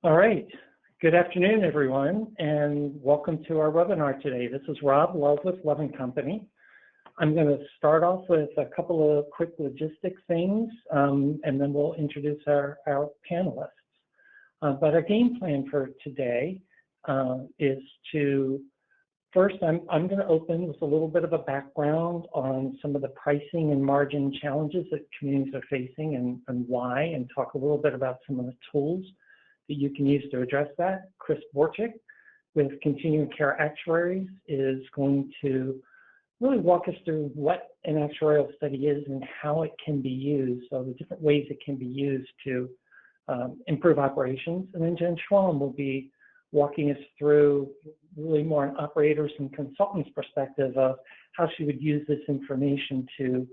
All right. Good afternoon, everyone, and welcome to our webinar today. This is Rob Love with Love & Company. I'm going to start off with a couple of quick logistic things, and then we'll introduce our panelists. But our game plan for today is to, first, I'm going to open with a little bit of a background on some of the pricing and margin challenges that communities are facing and why, and talk a little bit about some of the tools that you can use to address that. Chris Borchik with Continuing Care Actuaries is going to really walk us through what an actuarial study is and how it can be used, so the different ways it can be used to improve operations. And then Jen Schwalm will be walking us through really more an operators and consultants perspective of how she would use this information to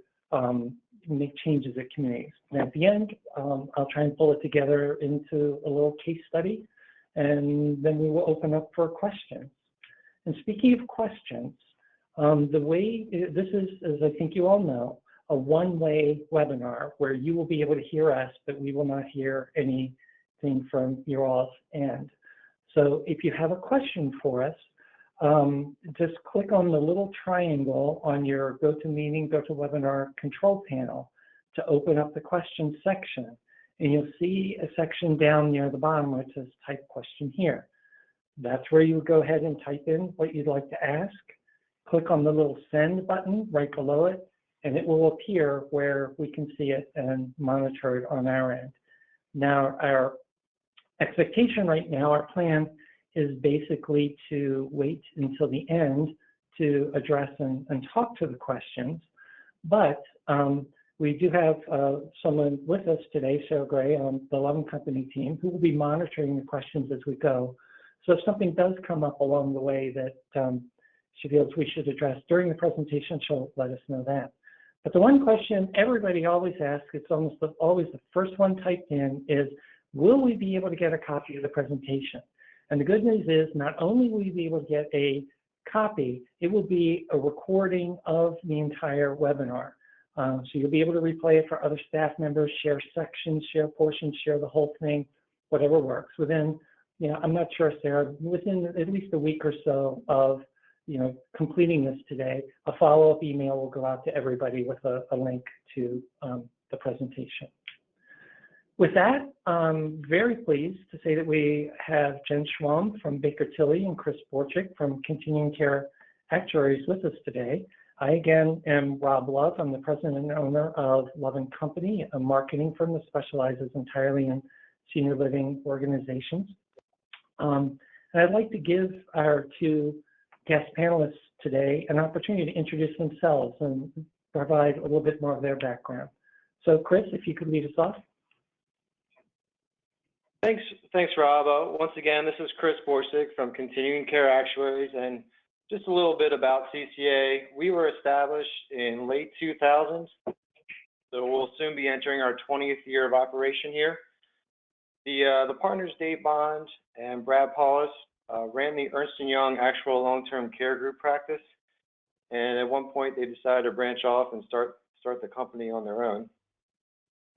make changes at communities. And at the end, I'll try and pull it together into a little case study, and then we will open up for questions. And speaking of questions, the way this is, as I think you all know, a one-way webinar where you will be able to hear us, but we will not hear anything from your all's end. So if you have a question for us, just click on the little triangle on your GoToMeeting, GoToWebinar control panel to open up the question section. And you'll see a section down near the bottom where it says type question here. That's where you would go ahead and type in what you'd like to ask. Click on the little send button right below it, and it will appear where we can see it and monitor it on our end. Now, our expectation right now, our plan is basically to wait until the end to address and talk to the questions. But we do have someone with us today, Sarah Gray, on the Love & Company team, who will be monitoring the questions as we go. So if something does come up along the way that she feels we should address during the presentation, she'll let us know that. But the one question everybody always asks, it's almost always the first one typed in, is will we be able to get a copy of the presentation? And the good news is not only will you be able to get a copy, it will be a recording of the entire webinar. So you'll be able to replay it for other staff members, share sections, share portions, share the whole thing, whatever works. Within, I'm not sure, Sarah, within at least a week or so of completing this today, a follow-up email will go out to everybody with a link to the presentation. With that, I'm very pleased to say that we have Jen Schwalm from Baker Tilly and Chris Borchik from Continuing Care Actuaries with us today. I, again, am Rob Love. I'm the president and owner of Love & Company, a marketing firm that specializes entirely in senior living organizations. And I'd like to give our two guest panelists today an opportunity to introduce themselves and provide a little bit more of their background. So Chris, if you could lead us off. Thanks, Rob. Once again, this is Chris Borchik from Continuing Care Actuaries, and just a little bit about CCA. We were established in late 2000s, so we'll soon be entering our 20th year of operation here. The partners, Dave Bond and Brad Paulus, ran the Ernst & Young Actuarial Long-Term Care Group practice, and at one point they decided to branch off and start the company on their own.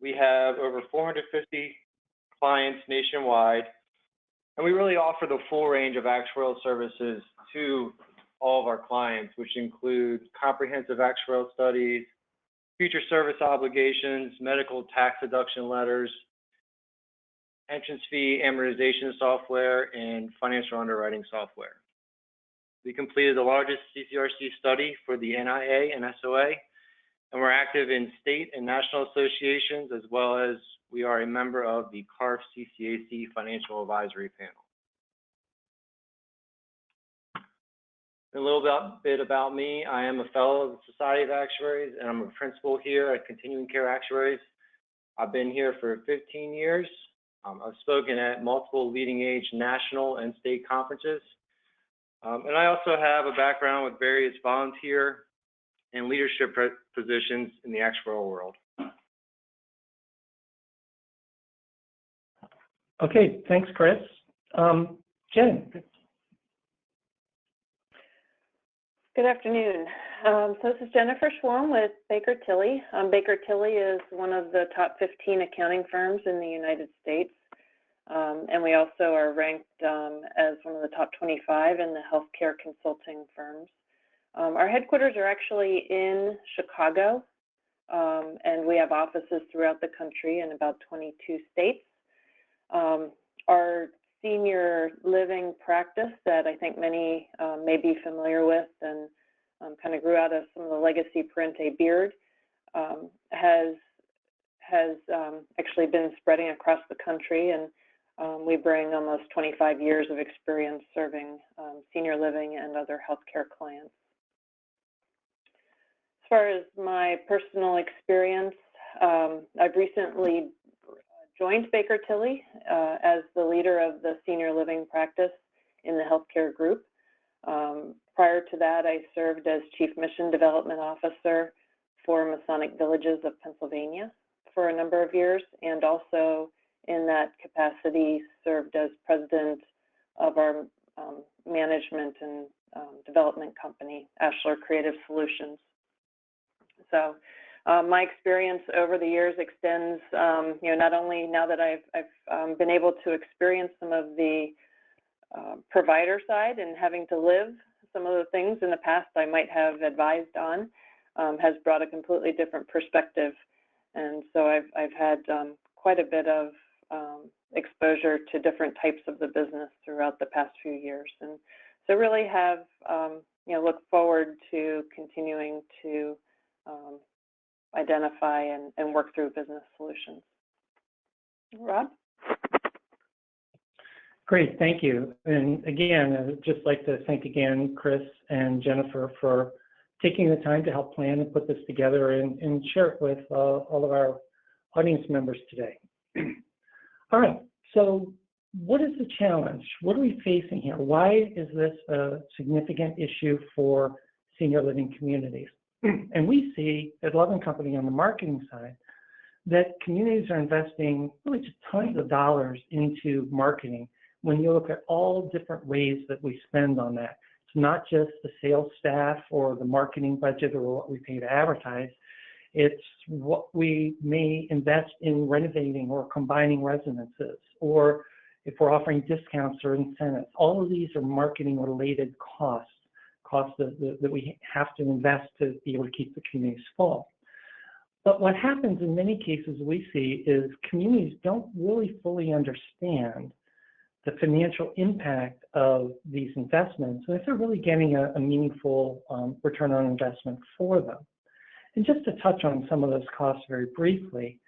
We have over 450 clients nationwide, and we really offer the full range of actuarial services to all of our clients, which include comprehensive actuarial studies, future service obligations, medical tax deduction letters, entrance fee amortization software, and financial underwriting software. We completed the largest CCRC study for the NIA and SOA, and we're active in state and national associations, as well as we are a member of the CARF CCAC Financial Advisory Panel. A little bit about me. I am a fellow of the Society of Actuaries, and I'm a principal here at Continuing Care Actuaries. I've been here for 15 years. I've spoken at multiple leading-edge national and state conferences. And I also have a background with various volunteer and leadership positions in the actuarial world. Okay, thanks, Chris. Jen. Good afternoon. So this is Jennifer Schwalm with Baker Tilly. Baker Tilly is one of the top 15 accounting firms in the United States. And we also are ranked as one of the top 25 in the healthcare consulting firms. Our headquarters are actually in Chicago, and we have offices throughout the country in about 22 states. Our senior living practice that I think many may be familiar with and kind of grew out of some of the legacy Parente Beard has actually been spreading across the country, and we bring almost 25 years of experience serving senior living and other healthcare clients. As far as my personal experience, I've recently joined Baker Tilly as the leader of the senior living practice in the healthcare group. Prior to that, I served as Chief Mission Development Officer for Masonic Villages of Pennsylvania for a number of years, and also in that capacity served as president of our management and development company, Ashler Creative Solutions. So my experience over the years extends, not only now that I've been able to experience some of the provider side and having to live some of the things in the past I might have advised on, has brought a completely different perspective. And so I've had quite a bit of exposure to different types of the business throughout the past few years. And so really have, look forward to continuing to identify and work through business solutions. Rob? Great, thank you. And again, I'd just like to thank again Chris and Jennifer for taking the time to help plan and put this together and share it with all of our audience members today. All right, so what is the challenge? What are we facing here? Why is this a significant issue for senior living communities? And we see at Love & Company on the marketing side that communities are investing really just tons of dollars into marketing when you look at all different ways that we spend on that. It's not just the sales staff or the marketing budget or what we pay to advertise. It's what we may invest in renovating or combining residences, or if we're offering discounts or incentives. All of these are marketing related costs that we have to invest to be able to keep the communities full. But what happens in many cases we see is communities don't really fully understand the financial impact of these investments, and if they're really getting a meaningful return on investment for them. And just to touch on some of those costs very briefly,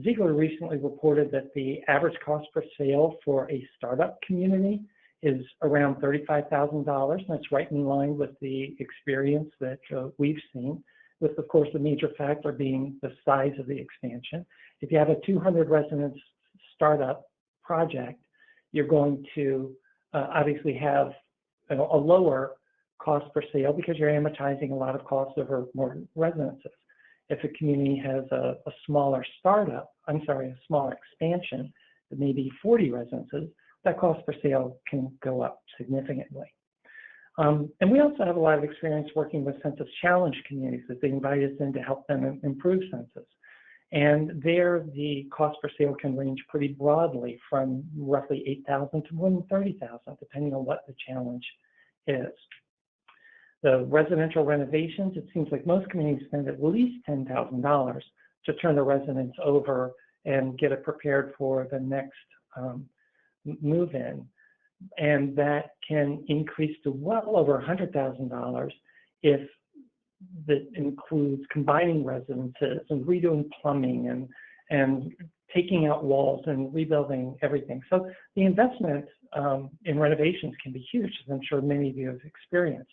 Ziegler recently reported that the average cost per sale for a startup community is around $35,000. That's right in line with the experience that we've seen, with, of course, the major factor being the size of the expansion. If you have a 200 residence startup project, you're going to obviously have a lower cost per sale because you're amortizing a lot of costs over more residences. If a community has a smaller smaller expansion, maybe 40 residences, that cost per sale can go up significantly. And we also have a lot of experience working with census challenge communities that they invite us in to help them improve census. And there, the cost per sale can range pretty broadly from roughly $8,000 to more than $30,000, depending on what the challenge is. The residential renovations, it seems like most communities spend at least $10,000 to turn the residence over and get it prepared for the next move-in. And that can increase to well over $100,000 if that includes combining residences and redoing plumbing and taking out walls and rebuilding everything. So the investment in renovations can be huge, as I'm sure many of you have experienced.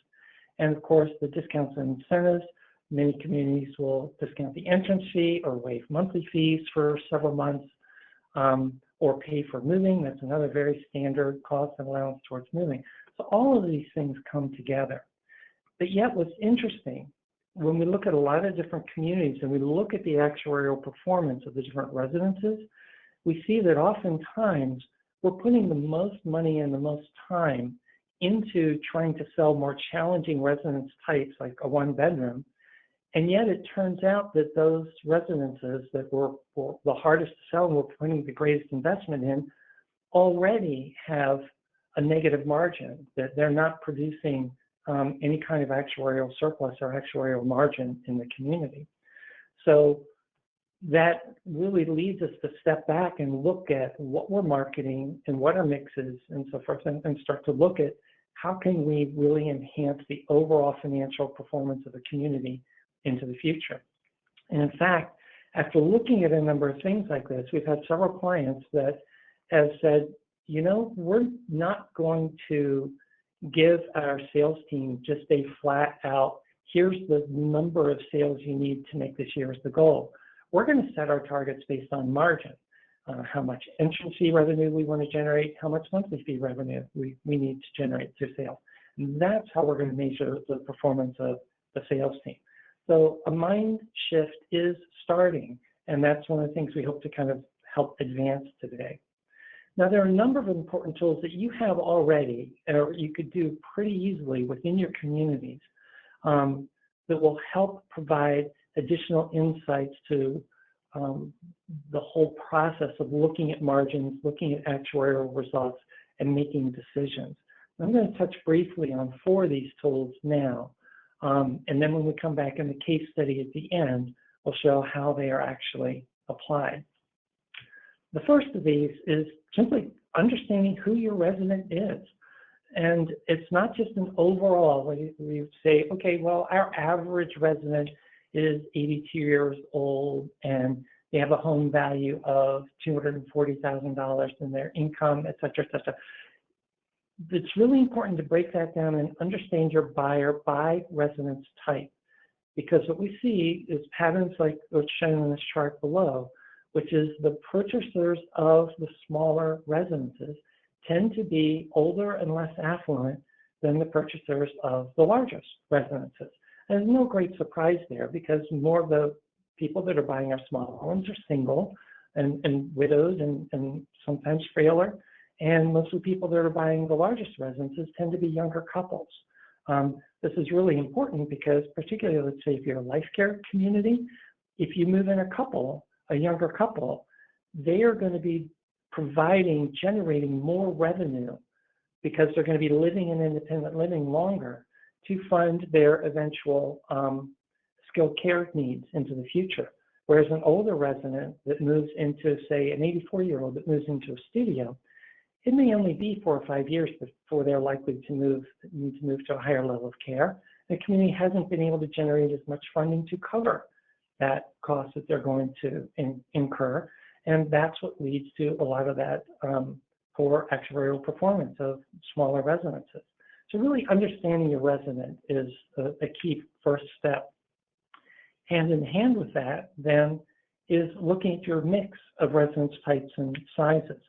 And of course, the discounts and incentives, many communities will discount the entrance fee or waive monthly fees for several months, or pay for moving. That's another very standard cost and allowance towards moving. So all of these things come together. But yet what's interesting, when we look at a lot of different communities and we look at the actuarial performance of the different residences, we see that oftentimes we're putting the most money and the most time into trying to sell more challenging residence types like a one-bedroom. And yet it turns out that those residences that were the hardest to sell and we're putting the greatest investment in already have a negative margin, that they're not producing any kind of actuarial surplus or actuarial margin in the community. So that really leads us to step back and look at what we're marketing and what our mix is and so forth, and start to look at how can we really enhance the overall financial performance of the community into the future. And in fact, after looking at a number of things like this, we've had several clients that have said, you know, we're not going to give our sales team just a flat out, here's the number of sales you need to make this year as the goal. We're going to set our targets based on margin, how much entrance fee revenue we want to generate, how much monthly fee revenue we need to generate through sales. And that's how we're going to measure the performance of the sales team. So a mind shift is starting, and that's one of the things we hope to kind of help advance today. Now, there are a number of important tools that you have already, or you could do pretty easily within your communities, that will help provide additional insights to the whole process of looking at margins, looking at actuarial results, and making decisions. I'm going to touch briefly on 4 of these tools now, and then when we come back in the case study at the end, we'll show how they are actually applied. The first of these is simply understanding who your resident is. And it's not just an overall, we say, okay, well, our average resident is 82 years old and they have a home value of $240,000 in their income, et cetera, et cetera. It's really important to break that down and understand your buyer by residence type, because what we see is patterns like what's shown in this chart below, which is the purchasers of the smaller residences tend to be older and less affluent than the purchasers of the largest residences. And there's no great surprise there, because more of the people that are buying our small homes are single and widows and sometimes frailer. And most of the people that are buying the largest residences tend to be younger couples. This is really important because, particularly, let's say if you're a life care community, if you move in a younger couple, they are going to be generating more revenue because they're going to be living in independent living longer to fund their eventual skilled care needs into the future. Whereas an older resident that moves into, say, an 84-year-old that moves into a studio, it may only be 4 or 5 years before they're likely to need to move to a higher level of care. The community hasn't been able to generate as much funding to cover that cost that they're going to incur. And that's what leads to a lot of that poor actuarial performance of smaller residences. So really understanding your resident is a key first step. Hand in hand with that, then, is looking at your mix of residence types and sizes.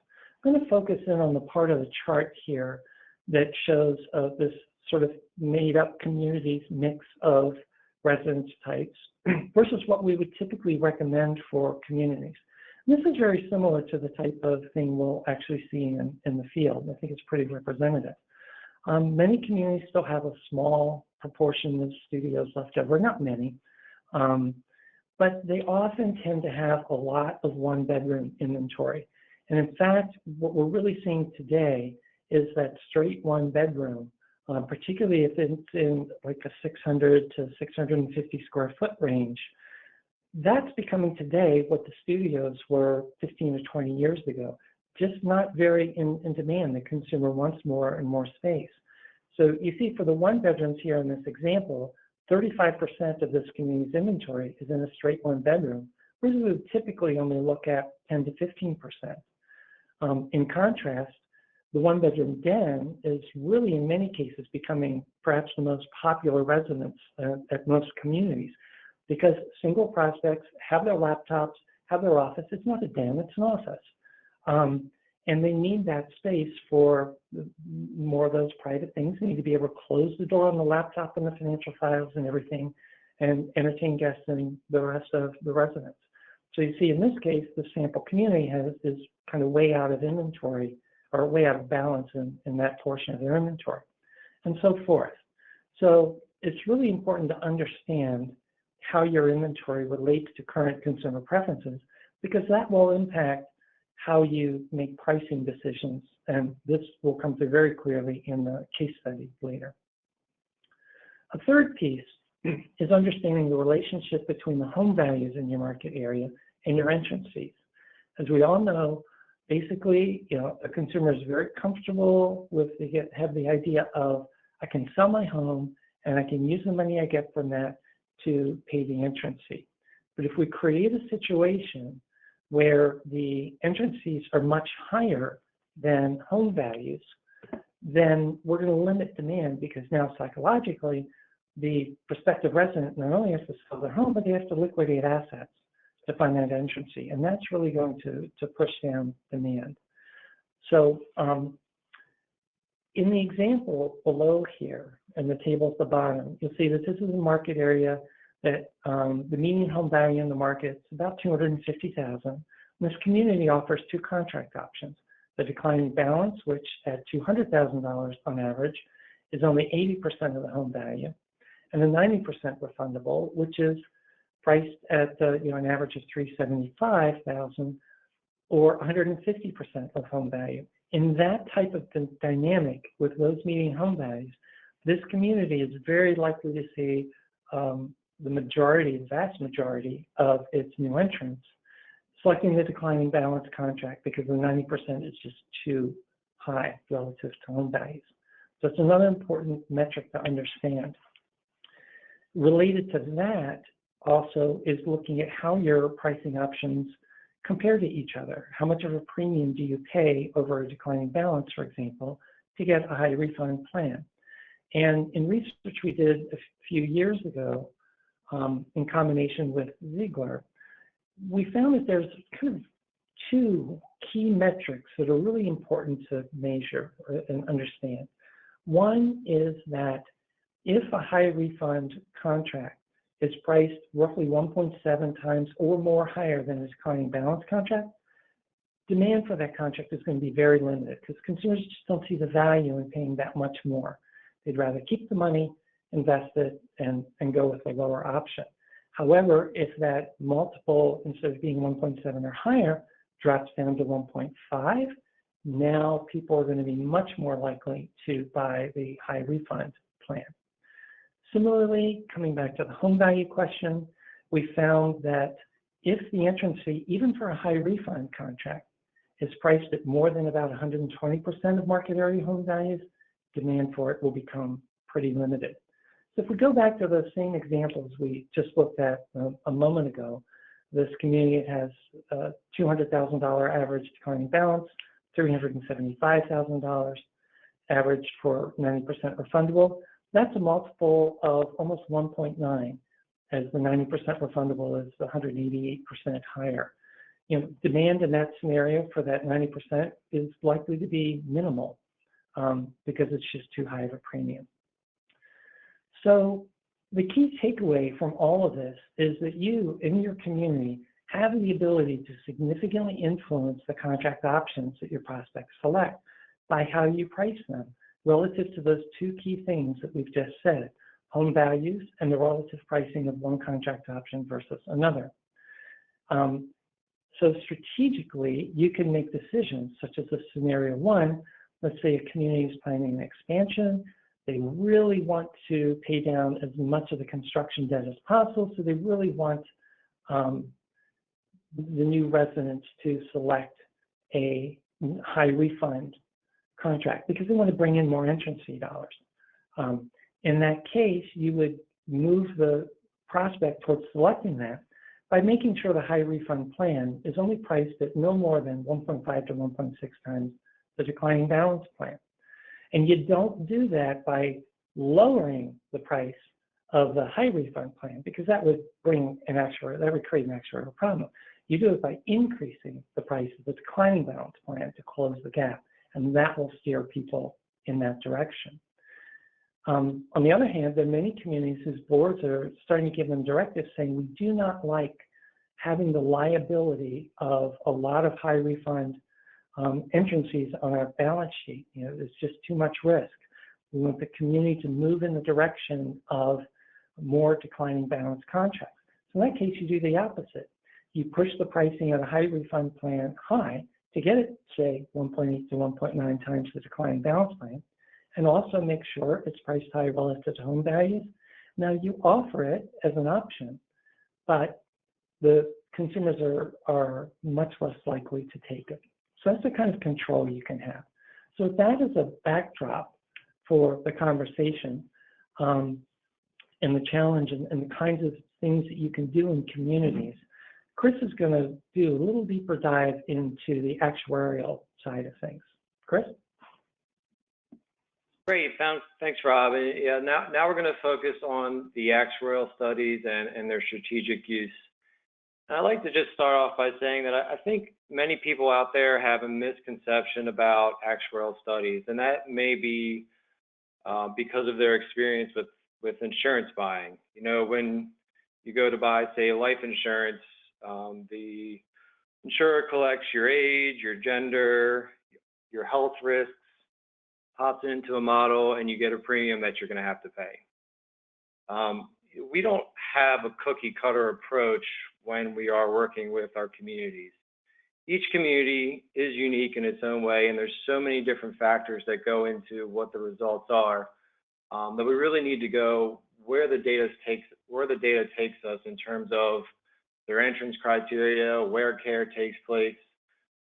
I'm going to focus in on the part of the chart here that shows this sort of made-up communities mix of residence types versus what we would typically recommend for communities. And this is very similar to the type of thing we'll actually see in the field. I think it's pretty representative. Many communities still have a small proportion of studios left over, not many, but they often tend to have a lot of one-bedroom inventory. And in fact, what we're really seeing today is that straight one-bedroom, particularly if it's in like a 600 to 650 square foot range, that's becoming today what the studios were 15 to 20 years ago, just not very in demand. The consumer wants more and more space. So you see for the one-bedrooms here in this example, 35% of this community's inventory is in a straight one-bedroom, whereas we would typically only look at 10 to 15%. In contrast, the one-bedroom den is really, in many cases, becoming perhaps the most popular residence at most communities, because single prospects have their laptops, have their office. It's not a den, it's an office. And they need that space for more of those private things. They need to be able to close the door on the laptop and the financial files and everything and entertain guests and the rest of the residents. So you see in this case, the sample community is kind of way out of inventory or way out of balance in that portion of their inventory and so forth. So it's really important to understand how your inventory relates to current consumer preferences, because that will impact how you make pricing decisions, and this will come through very clearly in the case study later. A third piece is understanding the relationship between the home values in your market area and your entrance fees. As we all know, basically, a consumer is very comfortable with have the idea of, I can sell my home and I can use the money I get from that to pay the entrance fee. But if we create a situation where the entrance fees are much higher than home values, then we're going to limit demand, because now psychologically, the prospective resident not only has to sell their home, but they have to liquidate assets to fund that entrance fee. And that's really going to push down demand. So in the example below here, in the table at the bottom, you'll see that this is a market area that the median home value in the market is about $250,000. This community offers two contract options: the declining balance, which at $200,000 on average is only 80% of the home value, and the 90% refundable, which is priced at an average of $375,000 or 150% of home value. In that type of dynamic with those median home values, this community is very likely to see the vast majority of its new entrants selecting the declining balance contract, because the 90% is just too high relative to home values. So it's another important metric to understand. Related to that also is looking at how your pricing options compare to each other. How much of a premium do you pay over a declining balance, for example, to get a high refund plan? And in research we did a few years ago, in combination with Ziegler, we found that there's kind of two key metrics that are really important to measure and understand. One is that if a high refund contract is priced roughly 1.7 times or more higher than a declining balance contract, demand for that contract is going to be very limited, because consumers just don't see the value in paying that much more. They'd rather keep the money, invest it, and go with a lower option. However, if that multiple, instead of being 1.7 or higher, drops down to 1.5, now people are going to be much more likely to buy the high refund plan. Similarly, coming back to the home value question, we found that if the entrance fee, even for a high refund contract, is priced at more than about 120% of market area home values, demand for it will become pretty limited. So if we go back to those same examples we just looked at a moment ago, this community has a $200,000 average declining balance, $375,000 average for 90% refundable. That's a multiple of almost 1.9, as the 90% refundable is 188% higher. Demand in that scenario for that 90% is likely to be minimal, because it's just too high of a premium. So the key takeaway from all of this is that you, in your community, have the ability to significantly influence the contract options that your prospects select by how you price them relative to those two key things that we've just said: home values and the relative pricing of one contract option versus another. So strategically, you can make decisions such as the scenario one. Let's say a community is planning an expansion. They really want to pay down as much of the construction debt as possible, so they really want the new residents to select a high refund contract because they want to bring in more entrance fee dollars. In that case, you would move the prospect towards selecting that by making sure the high refund plan is only priced at no more than 1.5 to 1.6 times the declining balance plan. And you don't do that by lowering the price of the high refund plan, because that would create an actuarial problem. You do it by increasing the price of the declining balance plan to close the gap, and that will steer people in that direction. On the other hand, there are many communities whose boards are starting to give them directives saying, we do not like having the liability of a lot of high refund entrance fees on our balance sheet. It's just too much risk. We want the community to move in the direction of more declining balance contracts. So in that case, you do the opposite. You push the pricing of a high refund plan high to get it, say, 1.8 to 1.9 times the declining balance plan, and also make sure it's priced high relative to home values. Now, you offer it as an option, but the consumers are much less likely to take it. So that's the kind of control you can have. So that is a backdrop for the conversation and the challenge and the kinds of things that you can do in communities. Chris is going to do a little deeper dive into the actuarial side of things. Chris? Great, thanks, Rob. Yeah, now we're going to focus on the actuarial studies and their strategic use. And I'd like to just start off by saying that I think many people out there have a misconception about actuarial studies, and that may be because of their experience with insurance buying. You know, when you go to buy, say, life insurance, the insurer collects your age, your gender, your health risks, pops into a model, and you get a premium that you're going to have to pay. We don't have a cookie cutter approach when we are working with our communities. Each community is unique in its own way, and there's so many different factors that go into what the results are that we really need to go where the data takes us in terms of their entrance criteria, where care takes place.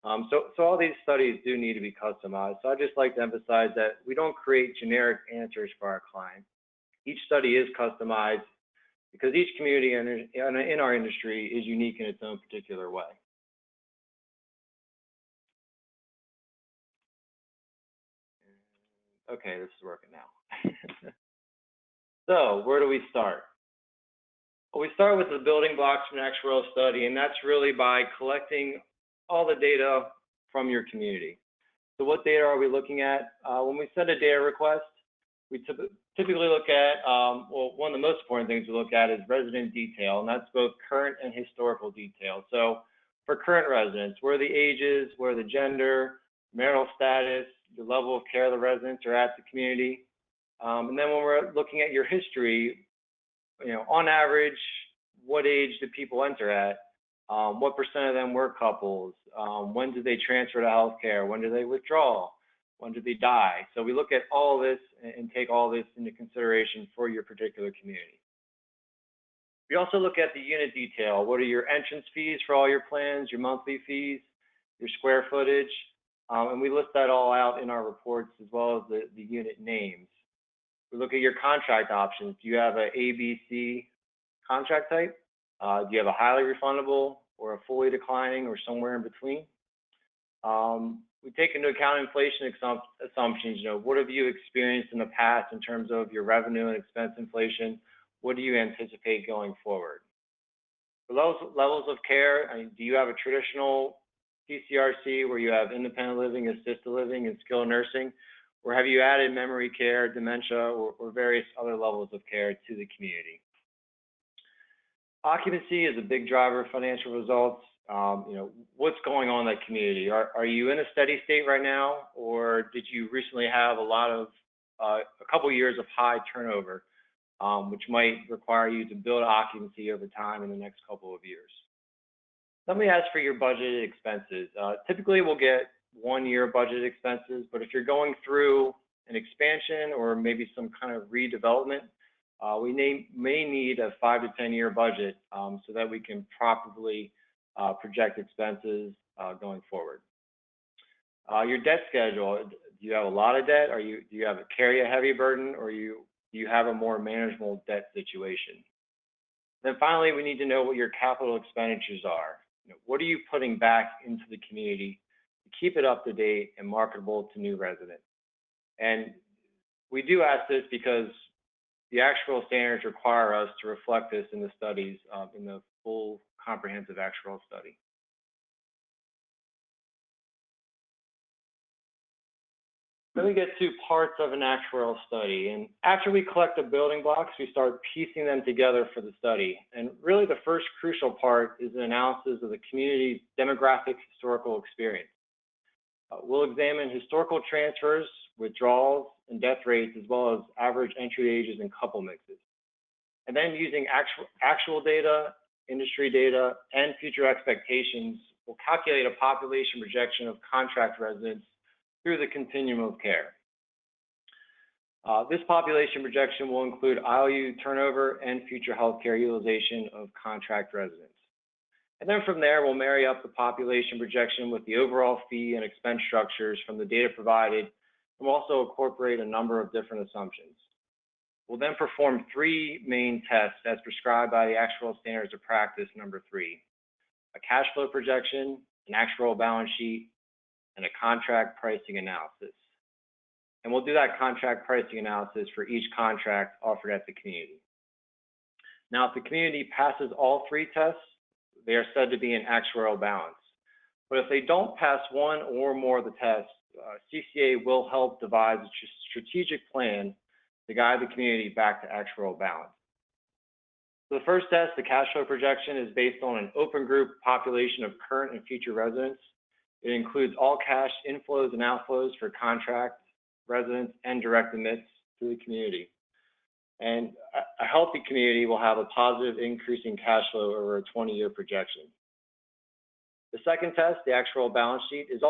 So all these studies do need to be customized. So I'd just like to emphasize that we don't create generic answers for our clients. Each study is customized because each community in our industry is unique in its own particular way. Okay, this is working now. So where do we start? Well, we start with the building blocks from an actuarial study, and that's really by collecting all the data from your community. So what data are we looking at? When we send a data request, we typically look at, well, one of the most important things we look at is resident detail, and that's both current and historical detail. So for current residents, where are the ages, where are the gender, marital status, the level of care the residents are at the community. And then when we're looking at your history, you know, on average, what age do people enter at? What % of them were couples? When did they transfer to healthcare? When did they withdraw? When did they die? So we look at all this and take all this into consideration for your particular community. We also look at the unit detail. What are your entrance fees for all your plans, your monthly fees, your square footage? And we list that all out in our reports as well as the unit names. We look at your contract options. Do you have a ABC contract type? Do you have a highly refundable or a fully declining or somewhere in between? We take into account inflation assumptions. You know, what have you experienced in the past in terms of your revenue and expense inflation? What do you anticipate going forward? For those levels of care, do you have a traditional PCRC where you have independent living, assisted living, and skilled nursing? Or have you added memory care, dementia, or various other levels of care to the community? Occupancy is a big driver of financial results. You know, what's going on in that community? Are you in a steady state right now, or did you recently have a couple years of high turnover, which might require you to build occupancy over time in the next couple of years? Let me ask for your budgeted expenses. Typically, we'll get 1 year budgeted expenses, but if you're going through an expansion or maybe some kind of redevelopment, we may need a 5 to 10 year budget so that we can properly project expenses going forward. Your debt schedule, do you have a lot of debt? Do you carry a heavy burden, or do you have a more manageable debt situation? Then finally, we need to know what your capital expenditures are. You know, what are you putting back into the community to keep it up to date and marketable to new residents? And we do ask this because the actuarial standards require us to reflect this in the studies, in the full comprehensive actuarial study. Then we get to parts of an actuarial study. And after we collect the building blocks, we start piecing them together for the study. And really the first crucial part is an analysis of the community's demographic historical experience. We'll examine historical transfers, withdrawals, and death rates, as well as average entry ages and couple mixes. And then using actual data, industry data, and future expectations, will calculate a population projection of contract residents through the continuum of care. This population projection will include IOU turnover and future healthcare utilization of contract residents. And then from there, we'll marry up the population projection with the overall fee and expense structures from the data provided, and we'll also incorporate a number of different assumptions. We'll then perform 3 main tests as prescribed by the Actuarial Standards of Practice number 3, a cash flow projection, an actuarial balance sheet, and a contract pricing analysis. And we'll do that contract pricing analysis for each contract offered at the community. Now, if the community passes all 3 tests, they are said to be in actuarial balance. But if they don't pass one or more of the tests, CCA will help devise a strategic plan to guide the community back to actuarial balance. So the first test, the cash flow projection, is based on an open group population of current and future residents. It includes all cash inflows and outflows for contract residents and direct admits to the community. And a healthy community will have a positive increase in cash flow over a 20-year projection. The second test, the actuarial balance sheet, is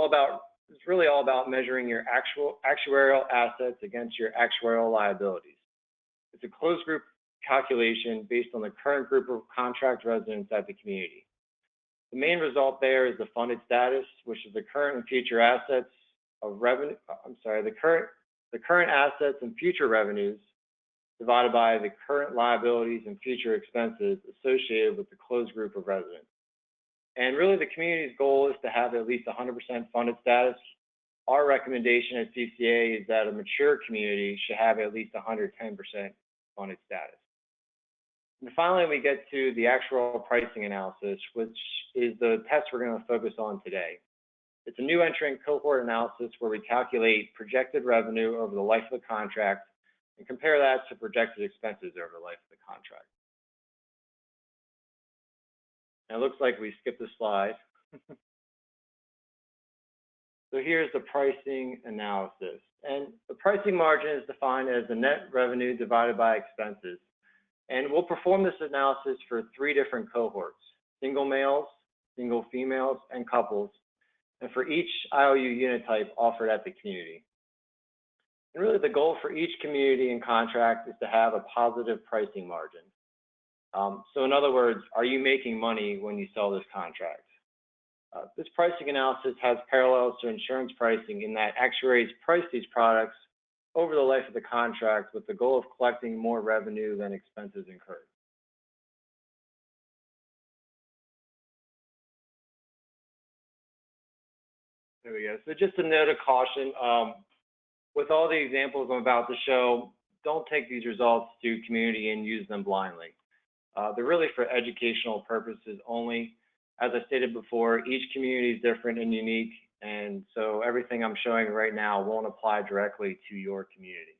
really all about measuring your actuarial assets against your actuarial liabilities. It's a closed group calculation based on the current group of contract residents at the community. The main result there is the funded status, which is the current and future assets of revenue, the current assets and future revenues divided by the current liabilities and future expenses associated with the closed group of residents. And really the community's goal is to have at least 100% funded status. Our recommendation at CCA is that a mature community should have at least 110% funded status. And finally, we get to the actuarial pricing analysis, which is the test we're going to focus on today. It's a new entrant cohort analysis where we calculate projected revenue over the life of the contract and compare that to projected expenses over the life of the contract. Now, it looks like we skipped a slide. So here's the pricing analysis. And the pricing margin is defined as the net revenue divided by expenses. And we'll perform this analysis for 3 different cohorts: single males, single females, and couples, and for each IOU unit type offered at the community. And really the goal for each community and contract is to have a positive pricing margin. So in other words, are you making money when you sell this contract? This pricing analysis has parallels to insurance pricing in that actuaries price these products over the life of the contract with the goal of collecting more revenue than expenses incurred. There we go. So just a note of caution, with all the examples I'm about to show, don't take these results to community and use them blindly. They're really for educational purposes only. As I stated before, each community is different and unique, and so everything I'm showing right now won't apply directly to your community.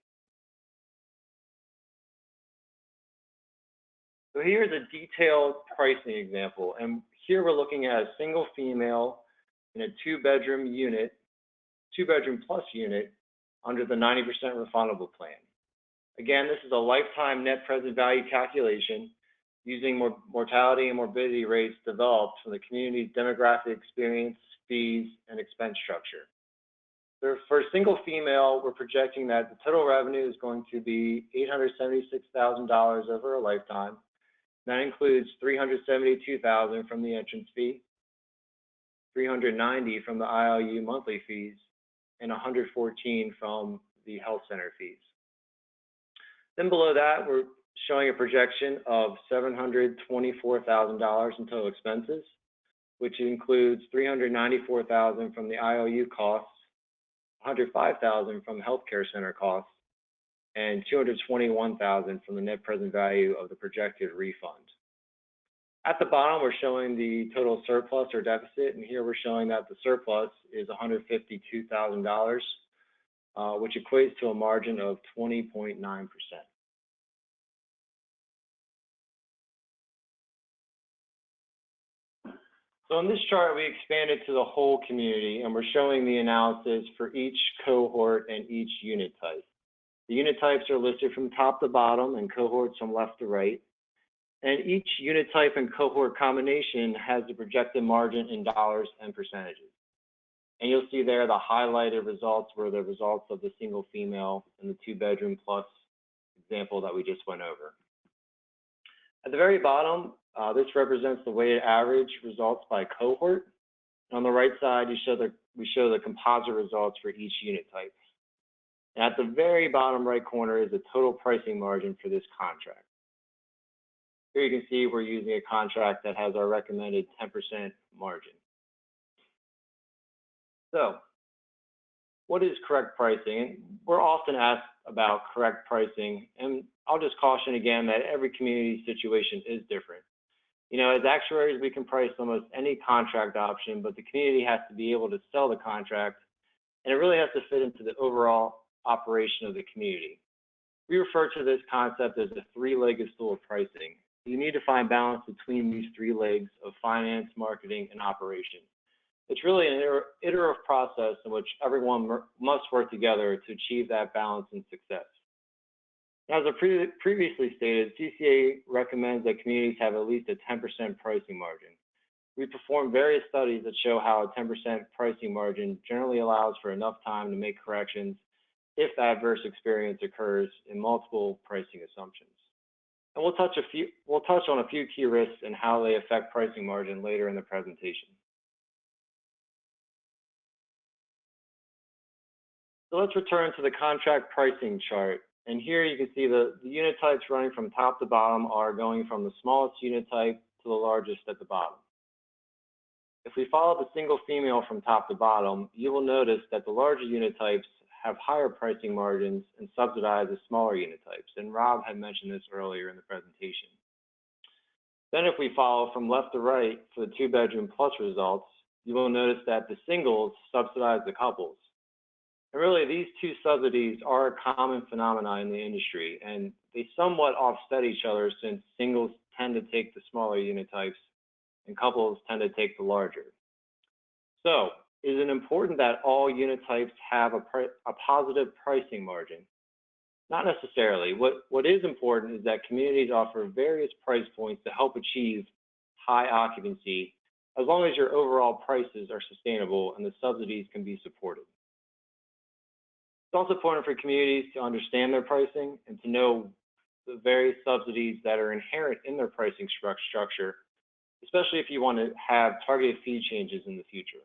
So here's a detailed pricing example, and here we're looking at a single female in a 2-bedroom unit, 2-bedroom plus unit under the 90% refundable plan. Again, this is a lifetime net present value calculation using mortality and morbidity rates developed from the community's demographic experience, fees, and expense structure. So for a single female, we're projecting that the total revenue is going to be $876,000 over a lifetime. That includes $372,000 from the entrance fee, $390 from the IOU monthly fees, and $114 from the health center fees. Then below that, we're showing a projection of $724,000 in total expenses, which includes $394,000 from the IOU costs, $105,000 from healthcare center costs, and $221,000 from the net present value of the projected refund. At the bottom, we're showing the total surplus or deficit, and here we're showing that the surplus is $152,000, which equates to a margin of 20.9%. So in this chart, we expanded to the whole community, and we're showing the analysis for each cohort and each unit type. The unit types are listed from top to bottom and cohorts from left to right. And each unit type and cohort combination has the projected margin in dollars and percentages. And you'll see there the highlighted results were the results of the single female and the 2-bedroom plus example that we just went over. At the very bottom, this represents the weighted average results by cohort. And on the right side, we show the composite results for each unit type. And at the very bottom right corner is the total pricing margin for this contract. Here you can see we're using a contract that has our recommended 10% margin. So, what is correct pricing? We're often asked about correct pricing, and I'll just caution again that every community situation is different. You know, as actuaries, we can price almost any contract option, but the community has to be able to sell the contract, and it really has to fit into the overall operation of the community. We refer to this concept as the three-legged stool of pricing. You need to find balance between these three legs of finance, marketing, and operations. It's really an iterative process in which everyone must work together to achieve that balance and success. As I previously stated, CCA recommends that communities have at least a 10% pricing margin. We perform various studies that show how a 10% pricing margin generally allows for enough time to make corrections if adverse experience occurs in multiple pricing assumptions. And we'll touch on a few key risks and how they affect pricing margin later in the presentation. So let's return to the contract pricing chart. And here you can see the unit types running from top to bottom are going from the smallest unit type to the largest at the bottom. If we follow the single female from top to bottom, you will notice that the larger unit types have higher pricing margins and subsidize the smaller unit types. And Rob had mentioned this earlier in the presentation. Then if we follow from left to right for the 2-bedroom plus results, you will notice that the singles subsidize the couples. And really, these two subsidies are a common phenomenon in the industry, and they somewhat offset each other since singles tend to take the smaller unit types and couples tend to take the larger. So, is it important that all unit types have a positive pricing margin? Not necessarily. What is important is that communities offer various price points to help achieve high occupancy, as long as your overall prices are sustainable and the subsidies can be supported. It's also important for communities to understand their pricing and to know the various subsidies that are inherent in their pricing structure, especially if you want to have targeted fee changes in the future.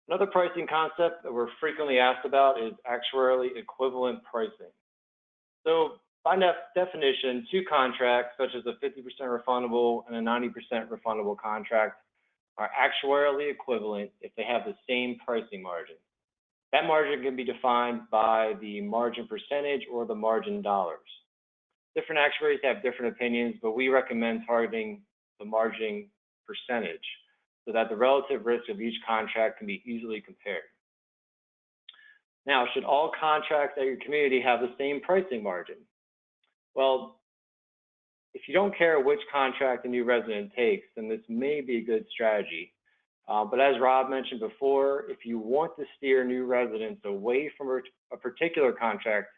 Another pricing concept that we're frequently asked about is actuarially equivalent pricing. So by definition, two contracts, such as a 50% refundable and a 90% refundable contract, are actuarially equivalent if they have the same pricing margin. That margin can be defined by the margin percentage or the margin dollars. Different actuaries have different opinions, but we recommend targeting the margin percentage so that the relative risk of each contract can be easily compared. Now, should all contracts at your community have the same pricing margin? Well, if you don't care which contract a new resident takes, then this may be a good strategy. But as Rob mentioned before, if you want to steer new residents away from a particular contract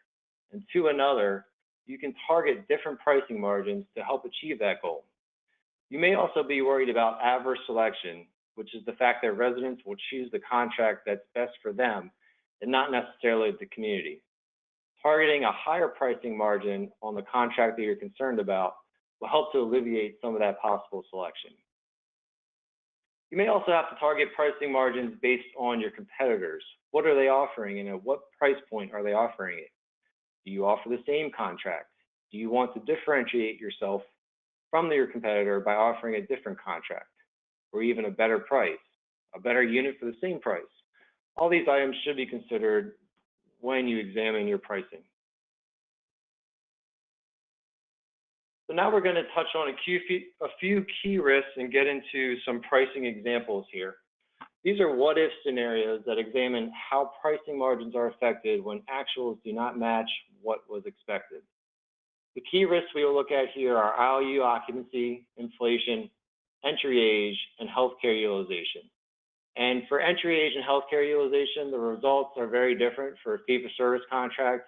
and to another, you can target different pricing margins to help achieve that goal. You may also be worried about adverse selection, which is the fact that residents will choose the contract that's best for them and not necessarily the community. Targeting a higher pricing margin on the contract that you're concerned about will help to alleviate some of that possible selection. You may also have to target pricing margins based on your competitors. What are they offering and at what price point are they offering it? Do you offer the same contract? Do you want to differentiate yourself from your competitor by offering a different contract or even a better price, a better unit for the same price? All these items should be considered when you examine your pricing. So now we're going to touch on a few key risks and get into some pricing examples here. These are what-if scenarios that examine how pricing margins are affected when actuals do not match what was expected. The key risks we will look at here are ILU occupancy, inflation, entry age, and healthcare utilization. And for entry age and healthcare utilization, the results are very different for a fee-for-service contract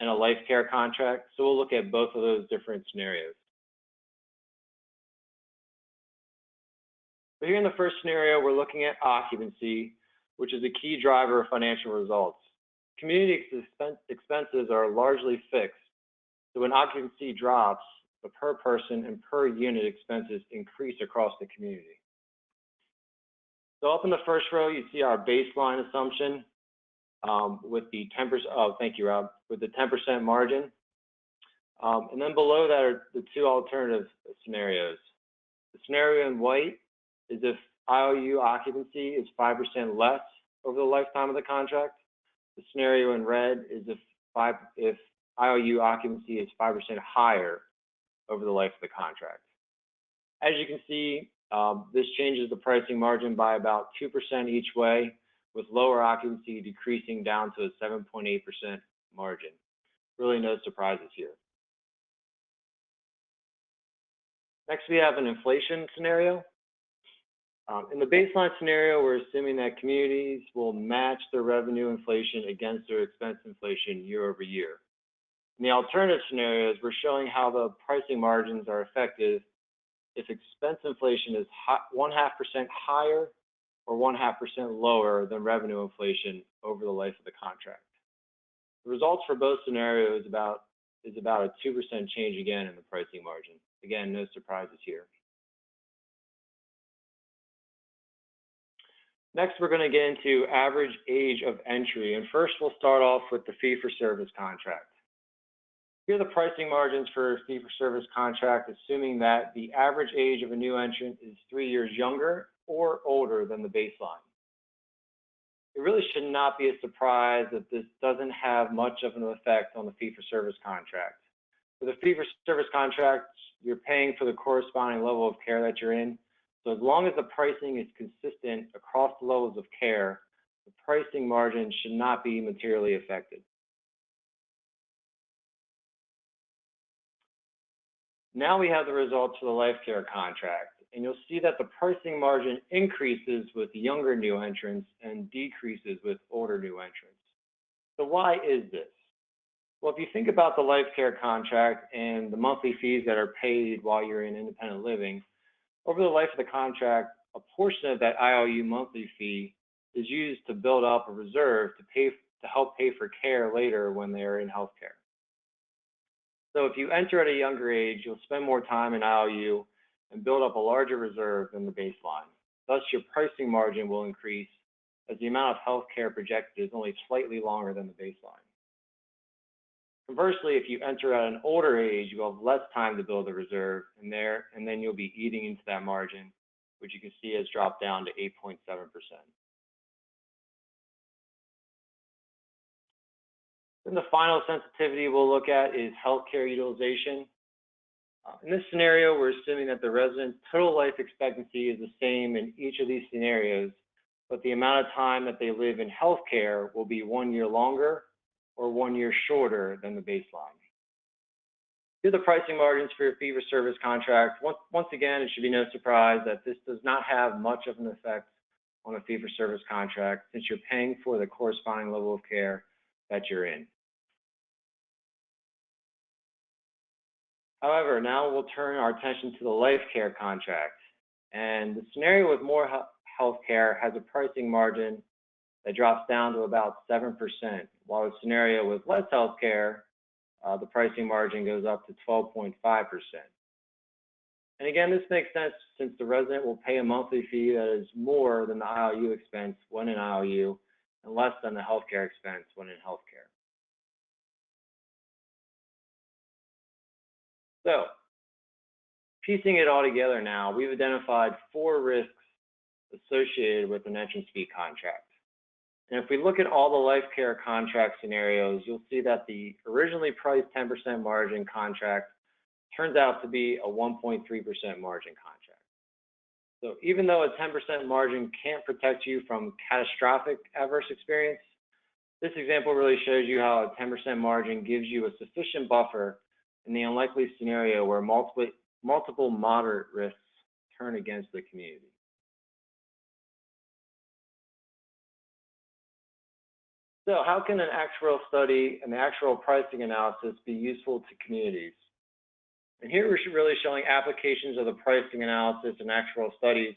and a life care contract. So we'll look at both of those different scenarios. But here in the first scenario, we're looking at occupancy, which is a key driver of financial results. Community expenses are largely fixed. So when occupancy drops, the per person and per unit expenses increase across the community. So up in the first row, you see our baseline assumption with the 10%, oh, thank you, Rob, with the 10% margin. And then below that are the two alternative scenarios. The scenario in white is if IOU occupancy is 5% less over the lifetime of the contract. The scenario in red is if IOU occupancy is 5% higher over the life of the contract. As you can see, this changes the pricing margin by about 2% each way, with lower occupancy decreasing down to a 7.8% margin. Really no surprises here. Next, we have an inflation scenario. In the baseline scenario, we're assuming that communities will match their revenue inflation against their expense inflation year over year. In the alternative scenarios, we're showing how the pricing margins are effective if expense inflation is 0.5% higher or 0.5% lower than revenue inflation over the life of the contract. The results for both scenarios is about a 2% change again in the pricing margin. Again, no surprises here. Next, we're going to get into average age of entry. And first, we'll start off with the fee-for-service contract. Here are the pricing margins for fee-for-service contract, assuming that the average age of a new entrant is 3 years younger or older than the baseline. It really should not be a surprise that this doesn't have much of an effect on the fee-for-service contract. For the fee-for-service contract, you're paying for the corresponding level of care that you're in. So as long as the pricing is consistent across the levels of care, the pricing margin should not be materially affected. Now we have the results for the life care contract, and you'll see that the pricing margin increases with younger new entrants and decreases with older new entrants. So why is this? Well, if you think about the life care contract and the monthly fees that are paid while you're in independent living, over the life of the contract, a portion of that IOU monthly fee is used to build up a reserve to help pay for care later when they're in healthcare. So if you enter at a younger age, you'll spend more time in IOU and build up a larger reserve than the baseline. Thus, your pricing margin will increase as the amount of healthcare projected is only slightly longer than the baseline. Conversely, if you enter at an older age, you have less time to build a reserve, and then you'll be eating into that margin, which you can see has dropped down to 8.7%. Then the final sensitivity we'll look at is healthcare utilization. In this scenario, we're assuming that the resident's total life expectancy is the same in each of these scenarios, but the amount of time that they live in healthcare will be 1 year longer or 1 year shorter than the baseline. Here are the pricing margins for your fee-for-service contract. Once again, it should be no surprise that this does not have much of an effect on a fee-for-service contract since you're paying for the corresponding level of care that you're in. However, now we'll turn our attention to the life care contract. And the scenario with more health care has a pricing margin that drops down to about 7%, while the scenario with less health care, the pricing margin goes up to 12.5%. And again, this makes sense since the resident will pay a monthly fee that is more than the IOU expense when in IOU and less than the healthcare expense when in healthcare. So, piecing it all together now, we've identified 4 risks associated with an entrance fee contract. And if we look at all the life care contract scenarios, you'll see that the originally priced 10% margin contract turns out to be a 1.3% margin contract. So even though a 10% margin can't protect you from catastrophic adverse experience, this example really shows you how a 10% margin gives you a sufficient buffer in the unlikely scenario where multiple moderate risks turn against the community. So how can an actuarial study and the actuarial pricing analysis be useful to communities? And here we're really showing applications of the pricing analysis and actuarial studies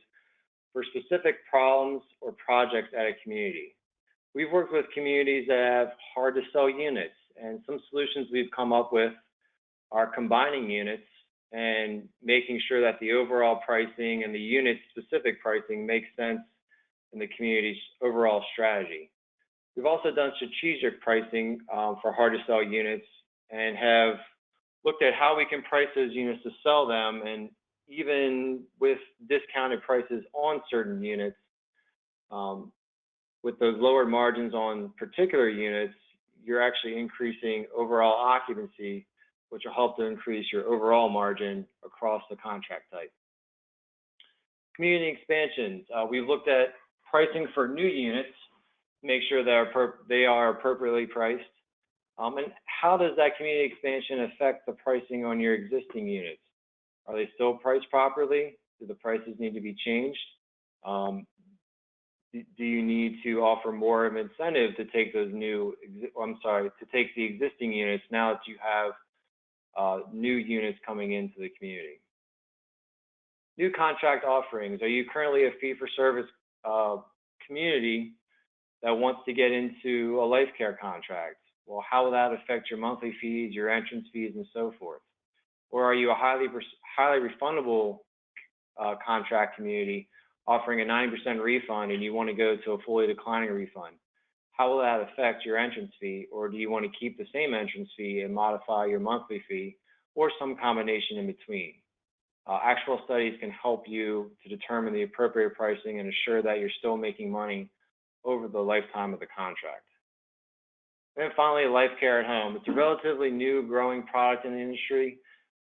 for specific problems or projects at a community. We've worked with communities that have hard to sell units, and some solutions we've come up with are combining units and making sure that the overall pricing and the unit specific pricing makes sense in the community's overall strategy. We've also done strategic pricing for hard to sell units and have looked at how we can price those units to sell them, and even with discounted prices on certain units, with those lower margins on particular units, you're actually increasing overall occupancy, which will help to increase your overall margin across the contract type. Community expansions. We've looked at pricing for new units, make sure they are appropriately priced. And how does that community expansion affect the pricing on your existing units? Are they still priced properly? Do the prices need to be changed? Do you need to offer more of an incentive to take those to take the existing units now that you have new units coming into the community? New contract offerings. Are you currently a fee-for-service community that wants to get into a life care contract? Well, how will that affect your monthly fees, your entrance fees, and so forth? Or are you a highly refundable contract community offering a 90% refund and you want to go to a fully declining refund? How will that affect your entrance fee? Or do you want to keep the same entrance fee and modify your monthly fee, or some combination in between? Actual studies can help you to determine the appropriate pricing and assure that you're still making money over the lifetime of the contract. And then finally, life care at home. It's a relatively new growing product in the industry.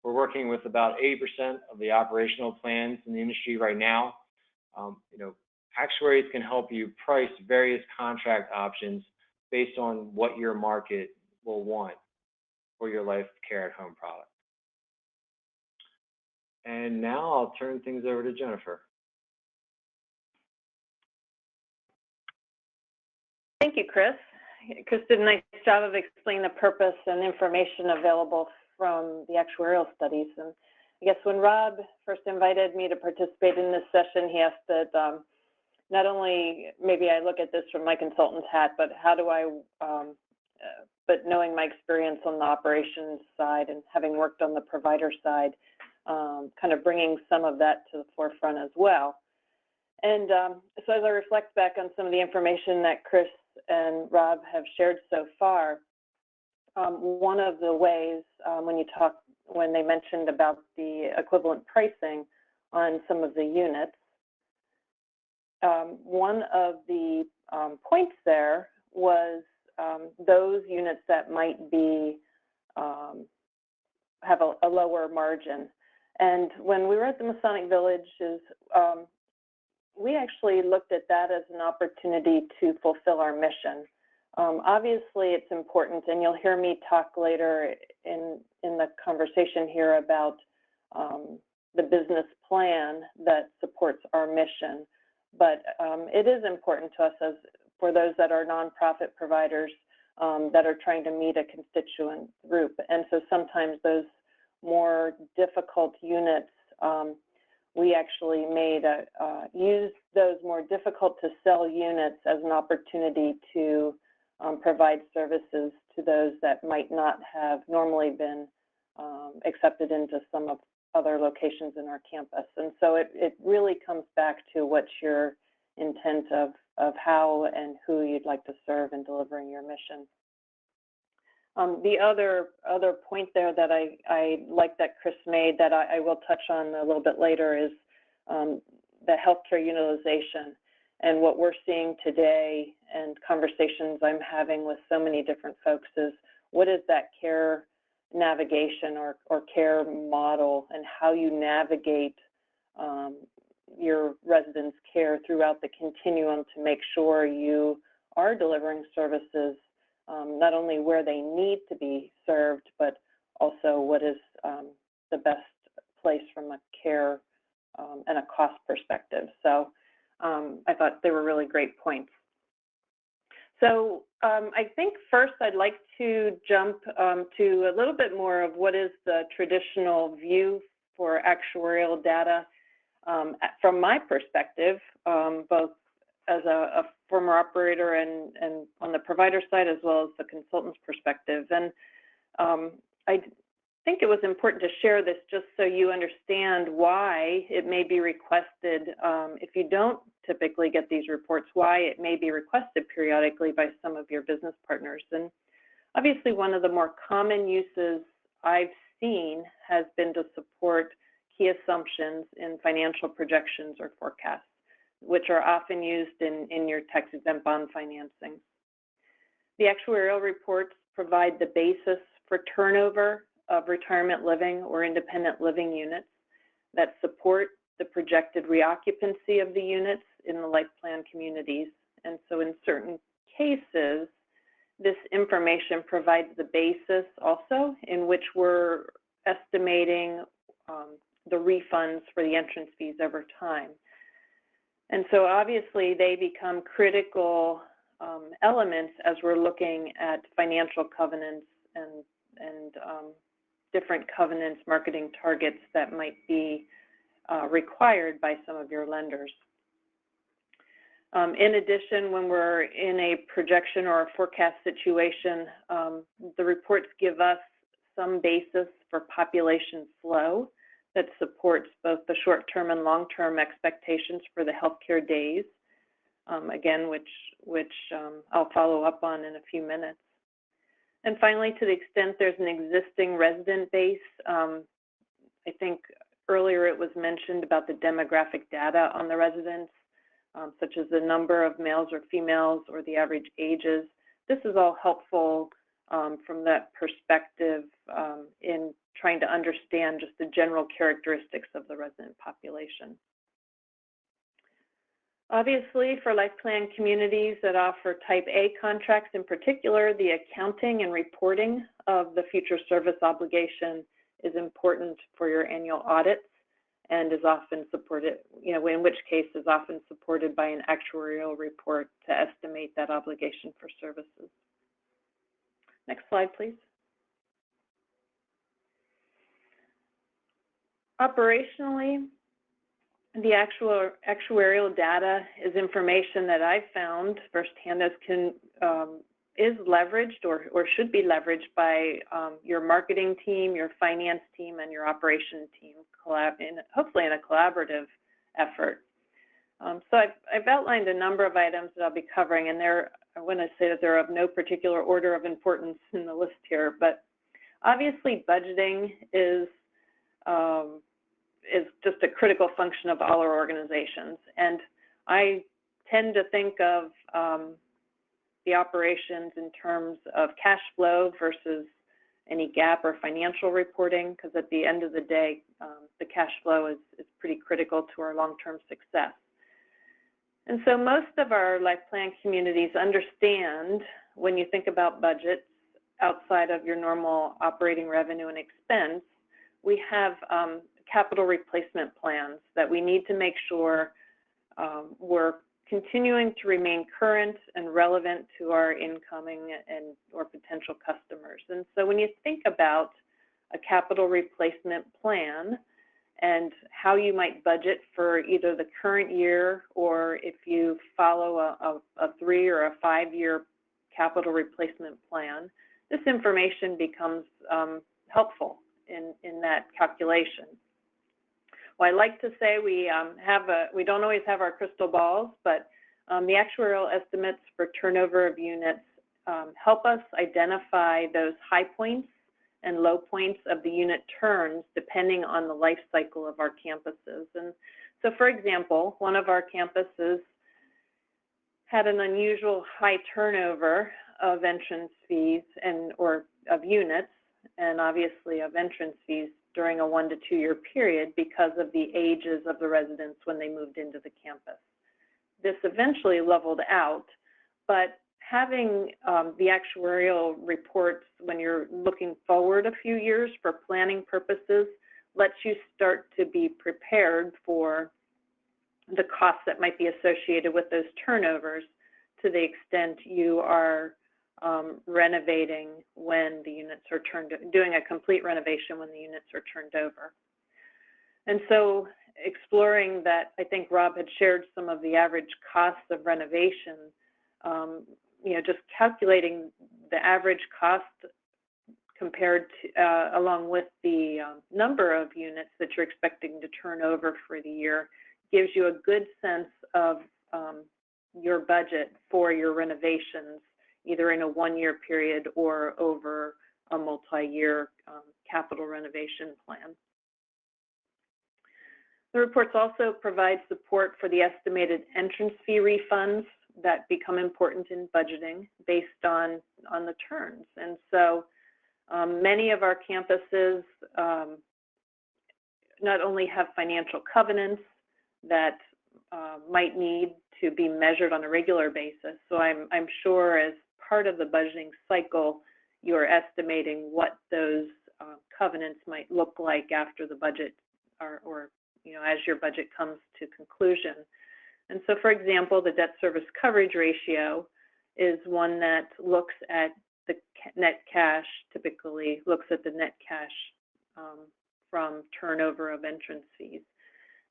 We're working with about 80% of the operational plans in the industry right now. Actuaries can help you price various contract options based on what your market will want for your life care at home product. And now I'll turn things over to Jennifer. Thank you, Chris. Chris did a nice job of explaining the purpose and information available from the actuarial studies. And I guess when Rob first invited me to participate in this session, he asked that not only maybe I look at this from my consultant's hat, but how do I, but knowing my experience on the operations side and having worked on the provider side, kind of bringing some of that to the forefront as well. And so as I reflect back on some of the information that Chris and Rob have shared so far, one of the ways when they mentioned about the equivalent pricing on some of the units, one of the points there was those units that might be have a lower margin. And when we were at the Masonic Villages, we actually looked at that as an opportunity to fulfill our mission. Obviously, it's important, and you'll hear me talk later in the conversation here about the business plan that supports our mission. But it is important to us as for those that are nonprofit providers that are trying to meet a constituent group. And so sometimes those more difficult units, we actually use those more difficult to sell units as an opportunity to provide services to those that might not have normally been accepted into some of other locations in our campus. And so it really comes back to what's your intent of how and who you'd like to serve in delivering your mission. The other point there that I like that Chris made that I will touch on a little bit later is the healthcare utilization. And what we're seeing today and conversations I'm having with so many different folks is what is that care navigation or care model and how you navigate your residents' care throughout the continuum to make sure you are delivering services not only where they need to be served, but also what is the best place from a care and a cost perspective. So I thought they were really great points. So I think first I'd like to jump to a little bit more of what is the traditional view for actuarial data from my perspective, both as a former operator and on the provider side, as well as the consultant's perspective. And I think it was important to share this just so you understand why it may be requested if you don't typically get these reports, why it may be requested periodically by some of your business partners. And obviously one of the more common uses I've seen has been to support key assumptions in financial projections or forecasts, which are often used in your tax-exempt bond financing. The actuarial reports provide the basis for turnover of retirement living or independent living units that support the projected reoccupancy of the units in the life plan communities. And so in certain cases, this information provides the basis also in which we're estimating the refunds for the entrance fees over time. And so obviously they become critical elements as we're looking at financial covenants and different covenants, marketing targets that might be required by some of your lenders. In addition, when we're in a projection or a forecast situation, the reports give us some basis for population flow that supports both the short-term and long-term expectations for the healthcare days, again, which I'll follow up on in a few minutes. And finally, to the extent there's an existing resident base, I think earlier it was mentioned about the demographic data on the residents, such as the number of males or females or the average ages. This is all helpful from that perspective in trying to understand just the general characteristics of the resident population. Obviously, for life plan communities that offer Type A contracts in particular, the accounting and reporting of the future service obligation is important for your annual audits and is often supported, in which case is often supported by an actuarial report to estimate that obligation for services. Next slide, please. Operationally, the actuarial data is information that I've found firsthand is leveraged or should be leveraged by your marketing team, your finance team, and your operations team, hopefully in a collaborative effort. So I've outlined a number of items that I'll be covering, and I want to say that they're of no particular order of importance in the list here, but obviously budgeting is just a critical function of all our organizations. And I tend to think of the operations in terms of cash flow versus any GAAP or financial reporting, because at the end of the day, the cash flow is pretty critical to our long-term success. And so most of our life plan communities understand when you think about budgets outside of your normal operating revenue and expense, we have capital replacement plans that we need to make sure we're continuing to remain current and relevant to our incoming and or potential customers. And so when you think about a capital replacement plan and how you might budget for either the current year or if you follow a 3 or a 5 year capital replacement plan, this information becomes helpful in that calculation. Well, I like to say we don't always have our crystal balls, but the actuarial estimates for turnover of units help us identify those high points and low points of the unit turns depending on the life cycle of our campuses. And so, for example, one of our campuses had an unusual high turnover of entrance fees or of units, and obviously of entrance fees during a 1 to 2 year period because of the ages of the residents when they moved into the campus. This eventually leveled out, but having the actuarial reports when you're looking forward a few years for planning purposes lets you start to be prepared for the costs that might be associated with those turnovers to the extent you are renovating when the units are doing a complete renovation when the units are turned over. And so exploring that, I think Rob had shared some of the average costs of renovation, just calculating the average cost compared to, along with the number of units that you're expecting to turn over for the year, gives you a good sense of your budget for your renovations, either in a one-year period or over a multi-year capital renovation plan. The reports also provide support for the estimated entrance fee refunds that become important in budgeting based on the turns. And so many of our campuses not only have financial covenants that might need to be measured on a regular basis. So I'm sure as part of the budgeting cycle, you're estimating what those covenants might look like after the budget or as your budget comes to conclusion. And so, for example, the debt service coverage ratio is one that looks at the net cash, typically looks at the net cash from turnover of entrance fees.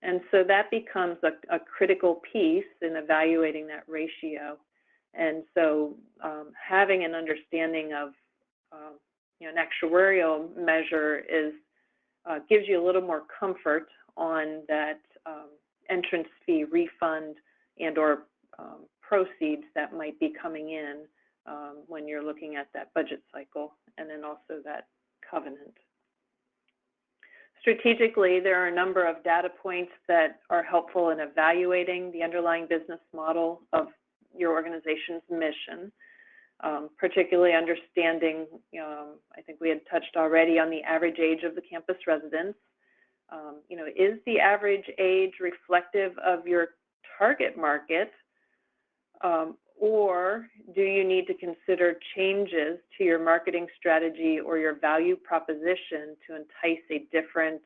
And so that becomes a critical piece in evaluating that ratio. And so having an understanding of an actuarial measure gives you a little more comfort on that entrance fee refund and or proceeds that might be coming in when you're looking at that budget cycle, and then also that covenant. Strategically, there are a number of data points that are helpful in evaluating the underlying business model of your organization's mission, particularly understanding, I think we had touched already on the average age of the campus residents. Is the average age reflective of your target market, or do you need to consider changes to your marketing strategy or your value proposition to entice a different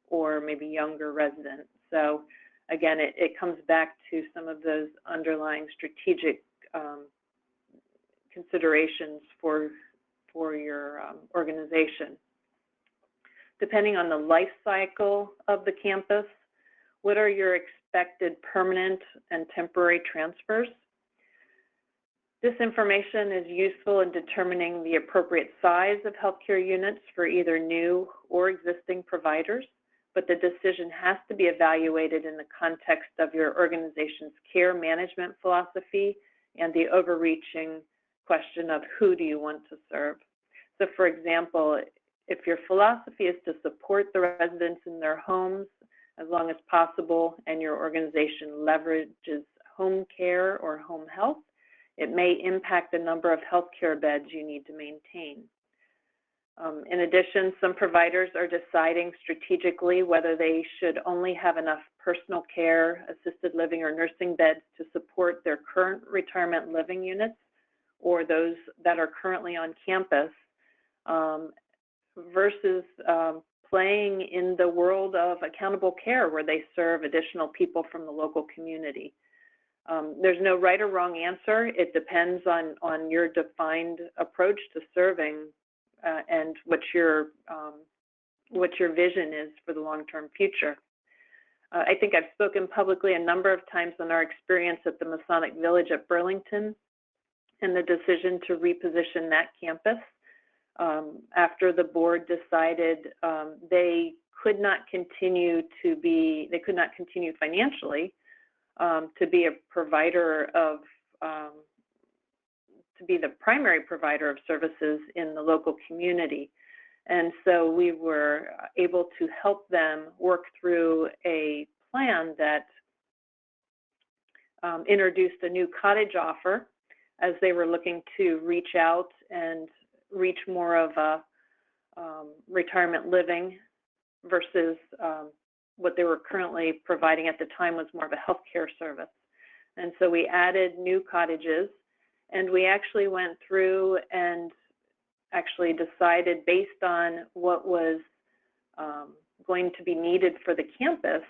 or maybe younger resident? So again, it comes back to some of those underlying strategic considerations for your organization. Depending on the life cycle of the campus, what are your expected permanent and temporary transfers? This information is useful in determining the appropriate size of healthcare units for either new or existing providers, but the decision has to be evaluated in the context of your organization's care management philosophy and the overreaching question of who do you want to serve. So for example, if your philosophy is to support the residents in their homes as long as possible and your organization leverages home care or home health, it may impact the number of healthcare beds you need to maintain. In addition, some providers are deciding strategically whether they should only have enough personal care, assisted living, or nursing beds to support their current retirement living units or those that are currently on campus, versus playing in the world of accountable care where they serve additional people from the local community. There's no right or wrong answer. It depends on your defined approach to serving and what your vision is for the long-term future. I think I've spoken publicly a number of times on our experience at the Masonic Village at Burlington and the decision to reposition that campus. After the board decided they could not continue financially to be a provider of, to be the primary provider of services in the local community. And so we were able to help them work through a plan that introduced a new cottage offer as they were looking to reach out and reach more of a retirement living versus what they were currently providing at the time was more of a healthcare service. And so we added new cottages, and we actually went through and actually decided based on what was going to be needed for the campus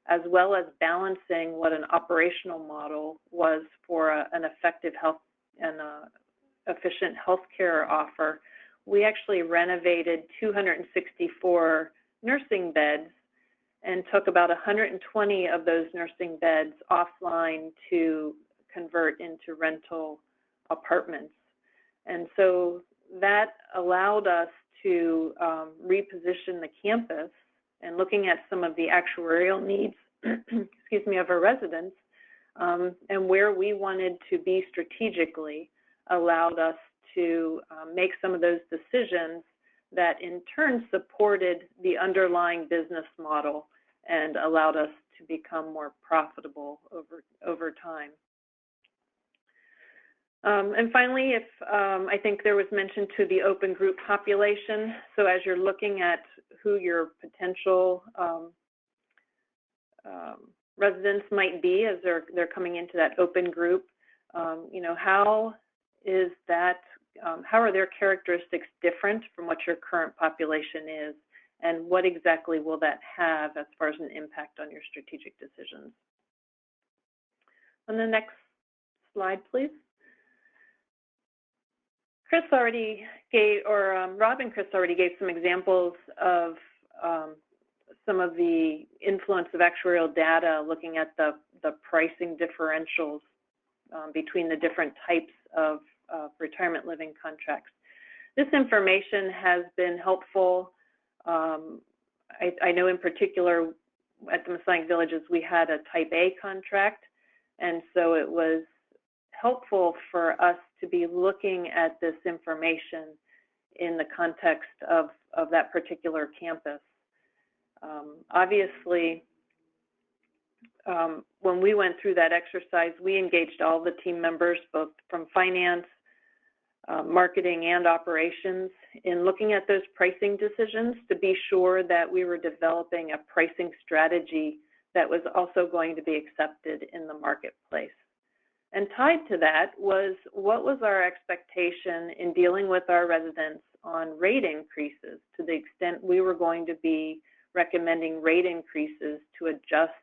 as well as balancing what an operational model was for an effective health and efficient healthcare offer, we actually renovated 264 nursing beds and took about 120 of those nursing beds offline to convert into rental apartments. And so that allowed us to reposition the campus, and looking at some of the actuarial needs excuse me, of our residents, and where we wanted to be strategically, allowed us to make some of those decisions that in turn supported the underlying business model and allowed us to become more profitable over time. And finally, I think there was mention to the open group population. So as you're looking at who your potential residents might be as they're coming into that open group, you know, how are their characteristics different from what your current population is, and what exactly will that have as far as an impact on your strategic decisions? On the next slide, please. Chris already gave, or Rob and Chris already gave some examples of some of the influence of actuarial data, looking at the pricing differentials between the different types of retirement living contracts. This information has been helpful. I know in particular at the Masonic Villages we had a Type A contract, and so it was helpful for us to be looking at this information in the context of that particular campus. Obviously, when we went through that exercise, we engaged all the team members, both from finance, marketing, and operations, in looking at those pricing decisions to be sure that we were developing a pricing strategy that was also going to be accepted in the marketplace. And tied to that was, what was our expectation in dealing with our residents on rate increases, to the extent we were going to be recommending rate increases to adjust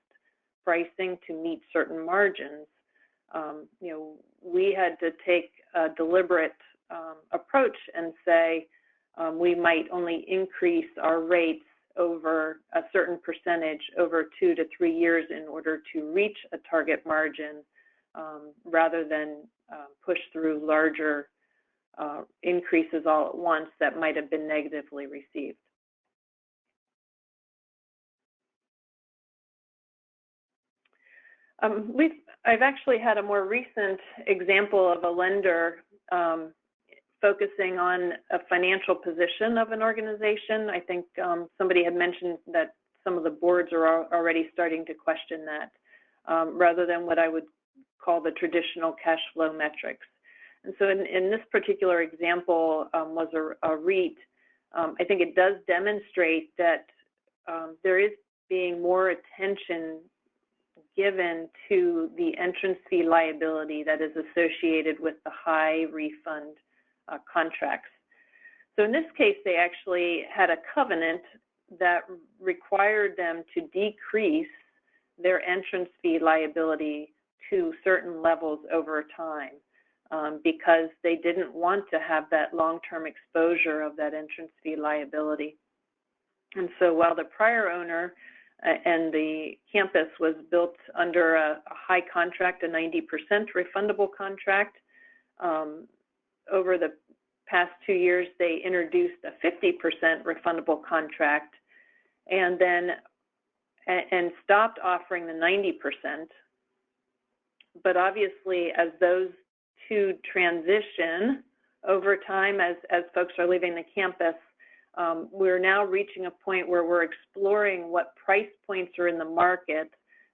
pricing to meet certain margins. You know, we had to take a deliberate approach and say we might only increase our rates over a certain percentage over 2 to 3 years in order to reach a target margin, rather than push through larger increases all at once that might have been negatively received. I've actually had a more recent example of a lender focusing on a financial position of an organization. I think somebody had mentioned that some of the boards are already starting to question that, rather than what I would call the traditional cash flow metrics. And so in this particular example was a REIT. I think it does demonstrate that there is being more attention given to the entrance fee liability that is associated with the high refund contracts. So in this case, they actually had a covenant that required them to decrease their entrance fee liability to certain levels over time, because they didn't want to have that long-term exposure of that entrance fee liability. And so while the prior owner and the campus was built under a high contract, a 90% refundable contract, over the past 2 years, they introduced a 50% refundable contract and then stopped offering the 90%. But obviously, as those two transition over time, as folks are leaving the campus, we're now reaching a point where we're exploring what price points are in the market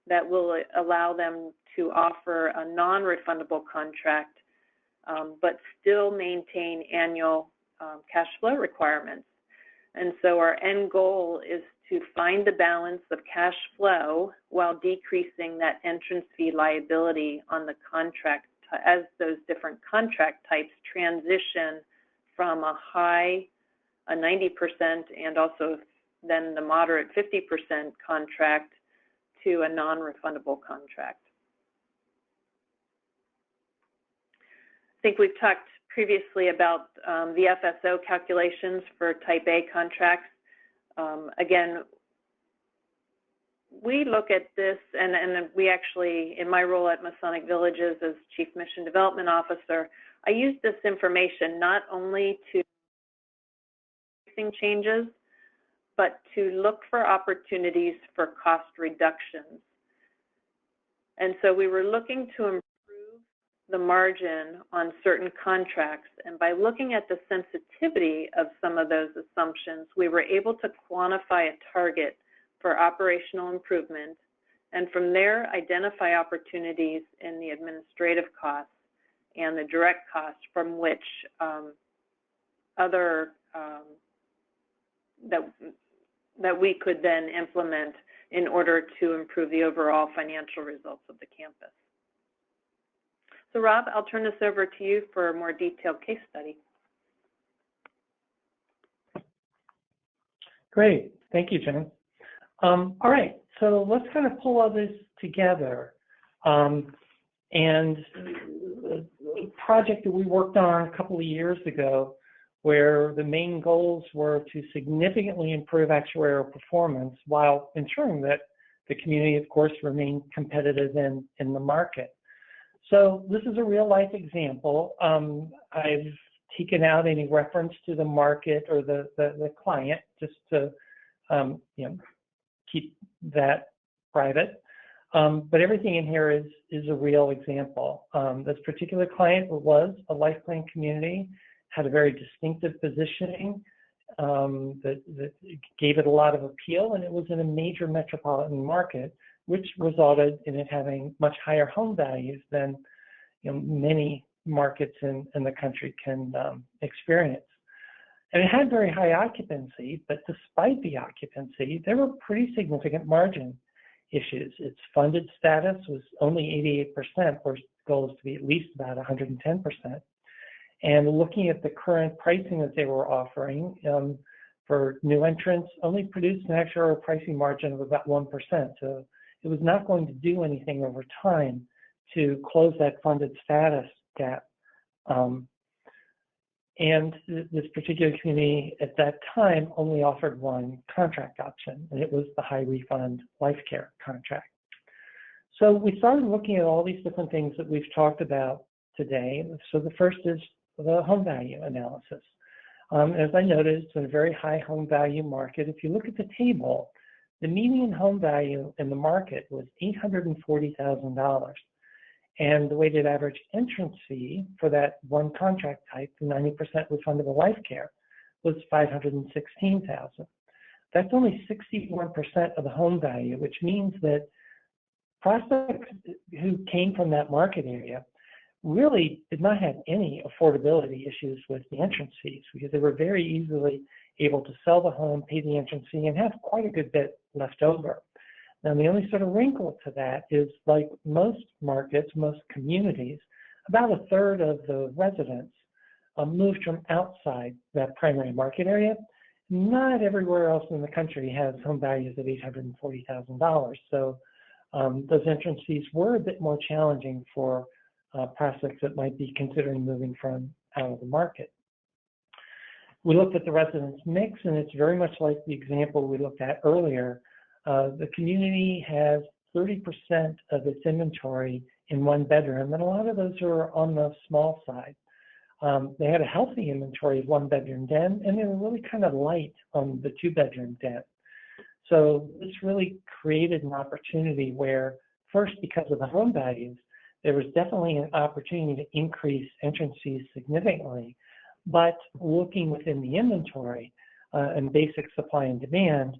that will allow them to offer a non-refundable contract, but still maintain annual cash flow requirements. And so our end goal is to find the balance of cash flow while decreasing that entrance fee liability on the contract as those different contract types transition from a 90% and also then the moderate 50% contract to a non-refundable contract. I think we've talked previously about the FSO calculations for Type A contracts. Again, we look at this, and we actually, in my role at Masonic Villages as Chief Mission Development Officer, I use this information not only to pricing changes, but to look for opportunities for cost reductions. And so we were looking to improve the margin on certain contracts, and by looking at the sensitivity of some of those assumptions, we were able to quantify a target for operational improvement, and from there identify opportunities in the administrative costs and the direct costs from which that we could then implement in order to improve the overall financial results of the campus. So Rob, I'll turn this over to you for a more detailed case study. Great, thank you, Jen. All right, so let's kind of pull all this together. And a project that we worked on a couple of years ago, where the main goals were to significantly improve actuarial performance while ensuring that the community, of course, remained competitive in the market. So this is a real-life example. I've taken out any reference to the market or the client just to keep that private. But everything in here is a real example. This particular client was a life plan community, had a very distinctive positioning that gave it a lot of appeal, and it was in a major metropolitan market, which resulted in it having much higher home values than many markets in the country can experience. And it had very high occupancy, but despite the occupancy, there were pretty significant margin issues. Its funded status was only 88%, where its goal is to be at least about 110%. And looking at the current pricing that they were offering for new entrants, only produced an actual pricing margin of about 1%. So it was not going to do anything over time to close that funded status gap. And this particular community at that time only offered one contract option, and it was the high refund life care contract. So we started looking at all these different things that we've talked about today. So the first is the home value analysis. As I noted, it's a very high home value market. If you look at the table, the median home value in the market was $840,000. And the weighted average entrance fee for that one contract type, the 90% refundable life care, was $516,000. That's only 61% of the home value, which means that prospects who came from that market area really did not have any affordability issues with the entrance fees, because they were very easily able to sell the home, pay the entrance fee, and have quite a good bit left over. Now, the only sort of wrinkle to that is, like most markets, most communities, about a third of the residents moved from outside that primary market area. Not everywhere else in the country has home values of $840,000. So those entrance fees were a bit more challenging for prospects that might be considering moving from out of the market. We looked at the residents mix, and it's very much like the example we looked at earlier. The community has 30% of its inventory in one bedroom, and a lot of those are on the small side. They had a healthy inventory of one bedroom den, and they were really kind of light on the two bedroom den. So this really created an opportunity where, first, because of the home values, there was definitely an opportunity to increase entrance fees significantly. But looking within the inventory and basic supply and demand,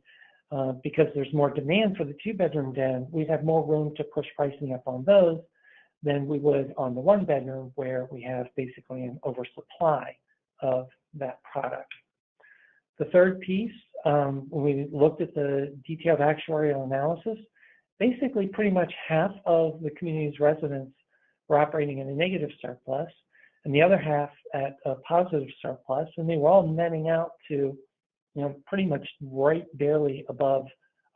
because there's more demand for the two bedroom den, we'd have more room to push pricing up on those than we would on the one bedroom, where we have basically an oversupply of that product. The third piece, when we looked at the detailed actuarial analysis, basically pretty much half of the community's residents were operating in a negative surplus, and the other half at a positive surplus, and they were all netting out to pretty much right barely above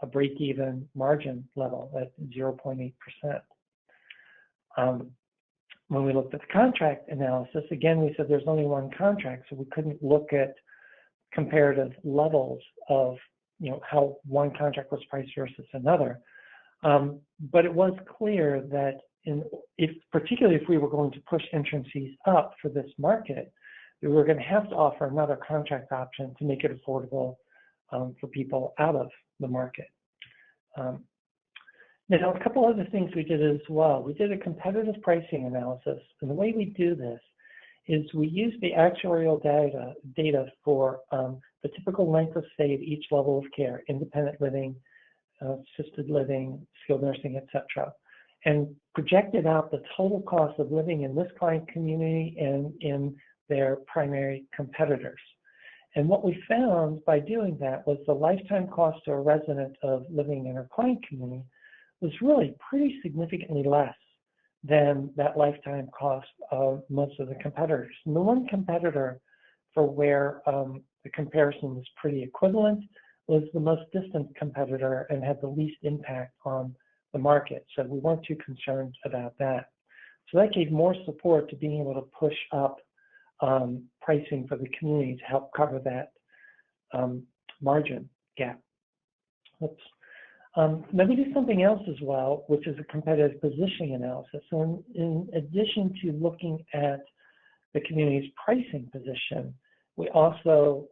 a break-even margin level at 0.8%. When we looked at the contract analysis, again, we said there's only one contract, so we couldn't look at comparative levels of how one contract was priced versus another. But it was clear that particularly if we were going to push entrance fees up for this market, we were going to have to offer another contract option to make it affordable for people out of the market. Now, a couple other things we did as well. We did a competitive pricing analysis, and the way we do this is we use the actuarial data for the typical length of stay at each level of care, independent living, assisted living, skilled nursing, etc., and projected out the total cost of living in this client community and in their primary competitors. And what we found by doing that was the lifetime cost to a resident of living in our client community was really pretty significantly less than that lifetime cost of most of the competitors. And the one competitor for where the comparison was pretty equivalent was the most distant competitor and had the least impact on the market. So we weren't too concerned about that. So that gave more support to being able to push up pricing for the community to help cover that margin gap. Oops. Now we do something else as well, which is a competitive positioning analysis. So in addition to looking at the community's pricing position, we also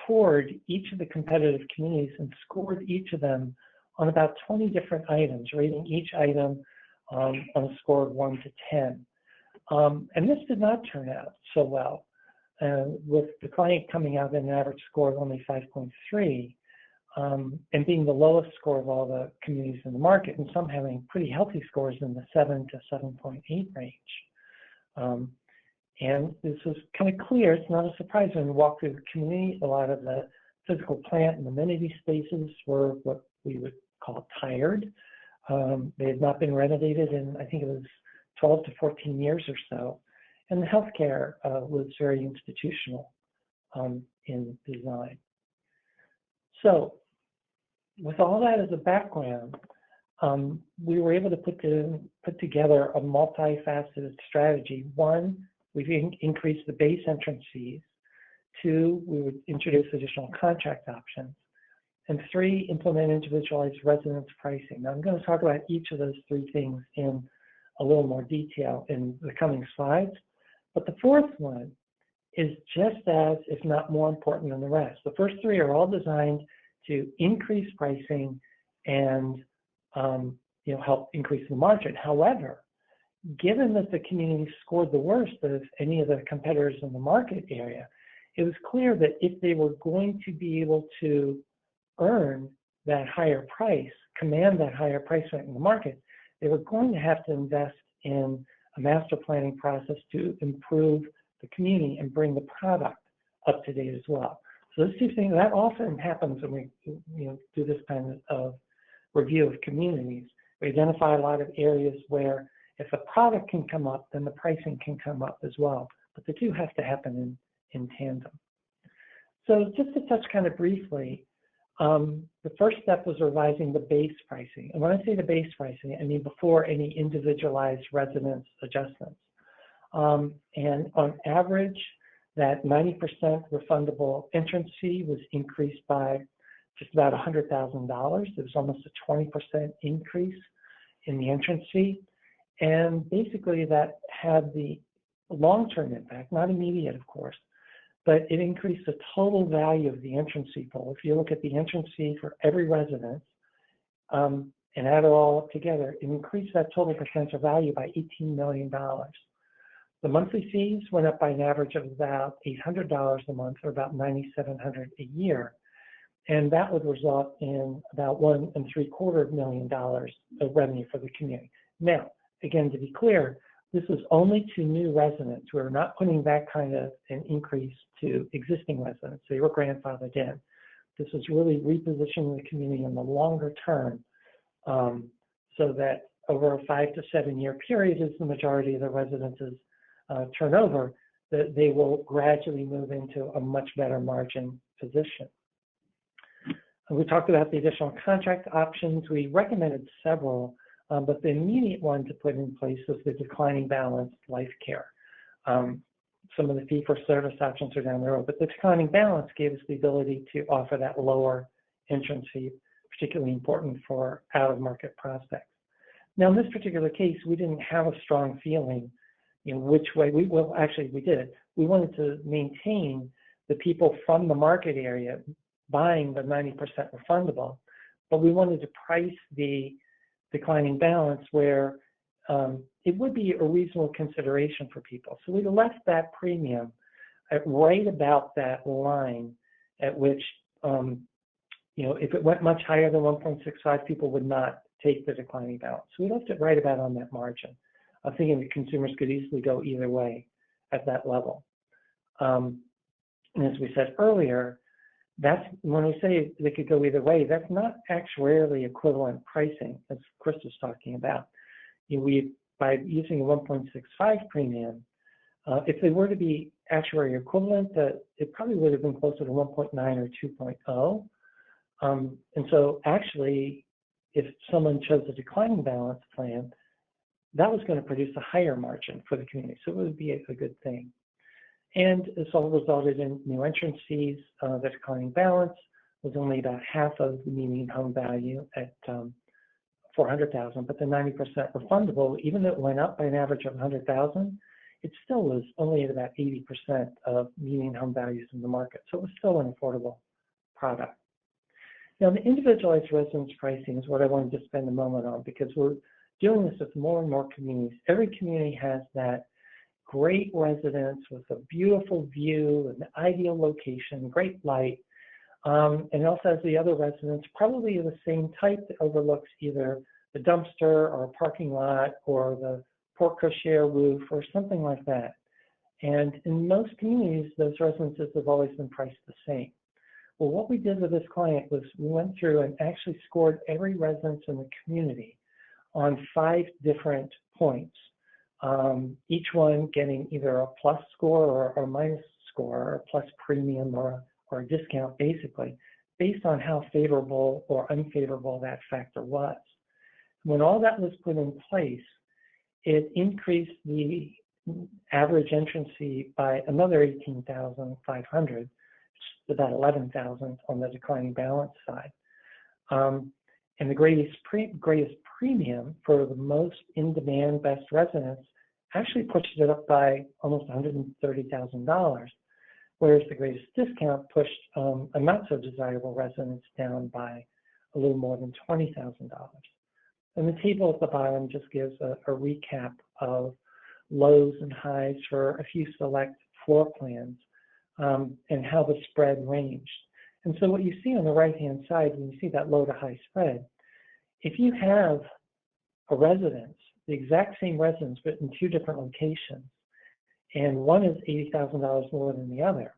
toured each of the competitive communities and scored each of them on about 20 different items, rating each item on a score of 1 to 10. And this did not turn out so well, with the client coming out at an average score of only 5.3, and being the lowest score of all the communities in the market, and some having pretty healthy scores in the 7 to 7.8 range. And this was kind of clear. It's not a surprise when we walk through the community. A lot of the physical plant and amenity spaces were what we would call tired. They had not been renovated in, I think it was 12 to 14 years or so. And the healthcare was very institutional in design. So with all that as a background, we were able to put together a multifaceted strategy. One, we've increased the base entrance fees. Two, we would introduce additional contract options. And three, implement individualized residence pricing. Now, I'm going to talk about each of those three things in a little more detail in the coming slides. But the fourth one is just as, if not more important than the rest. The first three are all designed to increase pricing and help increase the margin. However, given that the community scored the worst of any of the competitors in the market area, it was clear that if they were going to be able to earn that higher price, command that higher price rate in the market, they were going to have to invest in a master planning process to improve the community and bring the product up to date as well. So those two things, that often happens when we do this kind of review of communities. We identify a lot of areas where if the product can come up, then the pricing can come up as well. But the two have to happen in tandem. So just to touch kind of briefly, the first step was revising the base pricing. And when I say the base pricing, I mean before any individualized residence adjustments. And on average, that 90% refundable entrance fee was increased by just about $100,000. There was almost a 20% increase in the entrance fee. And basically that had the long-term impact, not immediate, of course, but it increased the total value of the entrance fee pool. If you look at the entrance fee for every residence and add it all up together, it increased that total potential value by $18 million. The monthly fees went up by an average of about $800 a month, or about $9,700 a year. And that would result in about $1.75 million of revenue for the community. Now, again, to be clear, this was only to new residents. We were not putting that kind of an increase to existing residents. They were grandfathered in. This was really repositioning the community in the longer term so that over a 5 to 7 year period, as the majority of the residences turn over, that they will gradually move into a much better margin position. We talked about the additional contract options. We recommended several, but the immediate one to put in place was the declining balance life care. Some of the fee-for-service options are down the road, but the declining balance gave us the ability to offer that lower entrance fee, particularly important for out-of-market prospects. Now, in this particular case, we didn't have a strong feeling, which way we did. We wanted to maintain the people from the market area buying the 90% refundable, but we wanted to price the declining balance where it would be a reasonable consideration for people. So we left that premium at right about that line at which, if it went much higher than 1.65, people would not take the declining balance. So we left it right about on that margin. I'm thinking that consumers could easily go either way at that level. And as we said earlier, that's when we say they could go either way, that's not actuarially equivalent pricing, as Chris was talking about. By using a 1.65 premium, if they were to be actuarially equivalent, it probably would have been closer to 1.9 or 2.0. And so actually, if someone chose a declining balance plan, that was going to produce a higher margin for the community. So it would be a good thing. And this all resulted in new entrance fees. The declining balance was only about half of the median home value at $400,000, but the 90% refundable, even though it went up by an average of $100,000, it still was only at about 80% of median home values in the market. So it was still an affordable product. Now, the individualized residence pricing is what I wanted to spend a moment on, because we're doing this with more and more communities. Every community has that great residence with a beautiful view, an ideal location, great light, and it also has the other residence, probably of the same type, that overlooks either the dumpster or a parking lot or the porte cochere roof or something like that. And in most communities, those residences have always been priced the same. Well, what we did with this client was we went through and actually scored every residence in the community on 5 different points, each one getting either a plus score or a minus score, or a plus premium or a discount, basically, based on how favorable or unfavorable that factor was. When all that was put in place, it increased the average entrance fee by another $18,500, about $11,000 on the declining balance side. And the greatest premium for the most in-demand best residence actually pushed it up by almost $130,000, whereas the greatest discount pushed a not so desirable residence down by a little more than $20,000. And the table at the bottom just gives a recap of lows and highs for a few select floor plans and how the spread ranged. And so what you see on the right-hand side, when you see that low to high spread, if you have a residence, the exact same residence, but in 2 different locations, and one is $80,000 more than the other,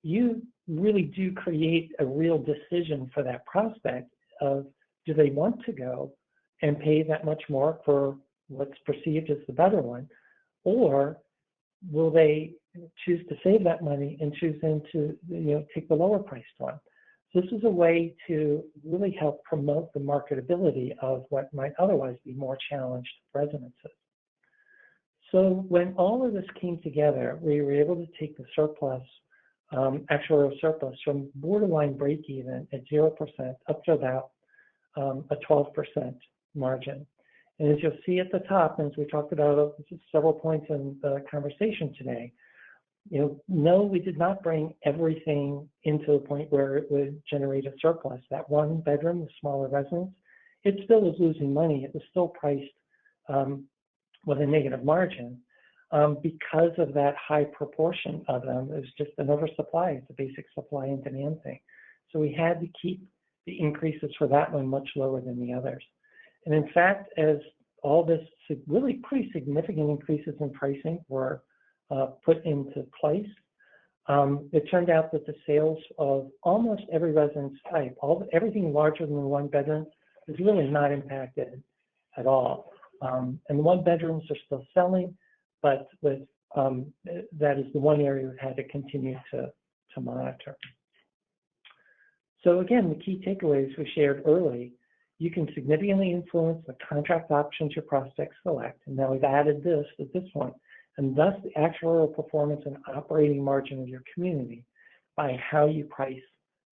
you really do create a real decision for that prospect of, do they want to go and pay that much more for what's perceived as the better one, or will they choose to save that money and choose then to take the lower priced one? This is a way to really help promote the marketability of what might otherwise be more challenged residences. So when all of this came together, we were able to take the surplus, actuarial surplus, from borderline break even at 0% up to about a 12% margin. And as you'll see at the top, and as we talked about several points in the conversation today, no, we did not bring everything into a point where it would generate a surplus. That 1 bedroom, the smaller residence, it still was losing money. It was still priced with a negative margin because of that high proportion of them. It was just an oversupply. It's a basic supply and demand thing. So we had to keep the increases for that one much lower than the others. And in fact, as all this really pretty significant increases in pricing were put into place, it turned out that the sales of almost every residence type, everything larger than the 1 bedroom, is really not impacted at all. And the 1 bedrooms are still selling, but with that is the one area we've had to continue to monitor. So again, the key takeaways we shared early, you can significantly influence the contract options your prospects select. And now we've added this at this point, and thus the actuarial performance and operating margin of your community by how you price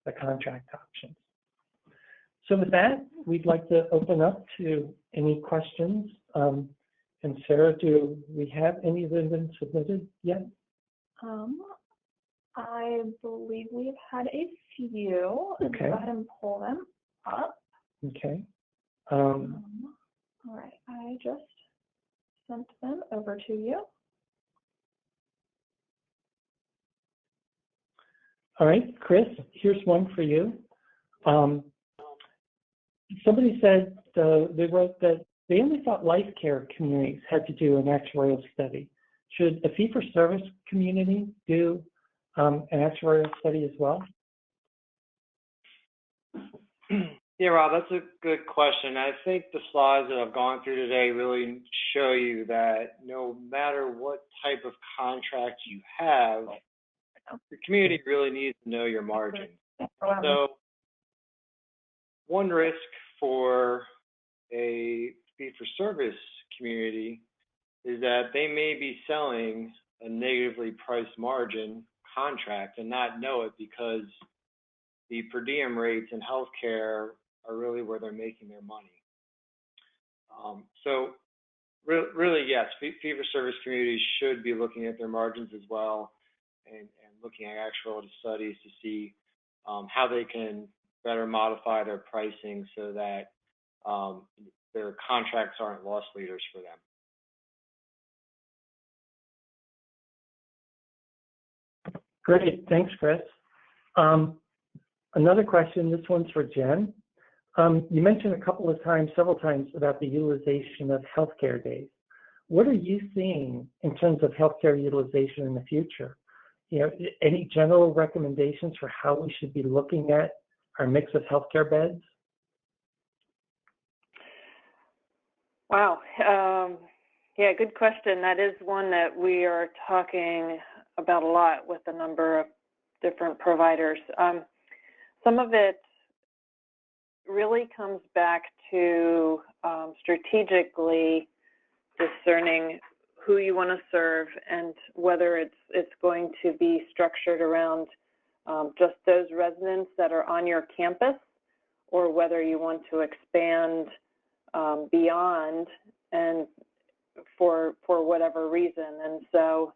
the contract options. So with that, we'd like to open up to any questions. And Sarah, do we have any that have been submitted yet? I believe we've had a few. Okay. Go ahead and pull them up. Okay. All right, I just sent them over to you. All right, Chris, here's one for you. Somebody said they wrote that they only thought life care communities had to do an actuarial study. Should a fee-for-service community do an actuarial study as well? Yeah, Rob, that's a good question. I think the slides that I've gone through today really show you that no matter what type of contract you have, the community really needs to know your margin. So one risk for a fee-for-service community is that they may be selling a negatively priced margin contract and not know it because the per diem rates in healthcare are really where they're making their money. So really, yes, fee-for-service communities should be looking at their margins as well and looking at actual studies to see how they can better modify their pricing so that their contracts aren't loss leaders for them. Great, thanks, Chris. Another question, this one's for Jen. You mentioned several times about the utilization of healthcare days. What are you seeing in terms of healthcare utilization in the future? You know, any general recommendations for how we should be looking at our mix of healthcare beds? Wow. Yeah, good question. That is one that we are talking about a lot with a number of different providers. Some of it really comes back to strategically discerning who you want to serve and whether it's going to be structured around just those residents that are on your campus, or whether you want to expand beyond and for whatever reason. And so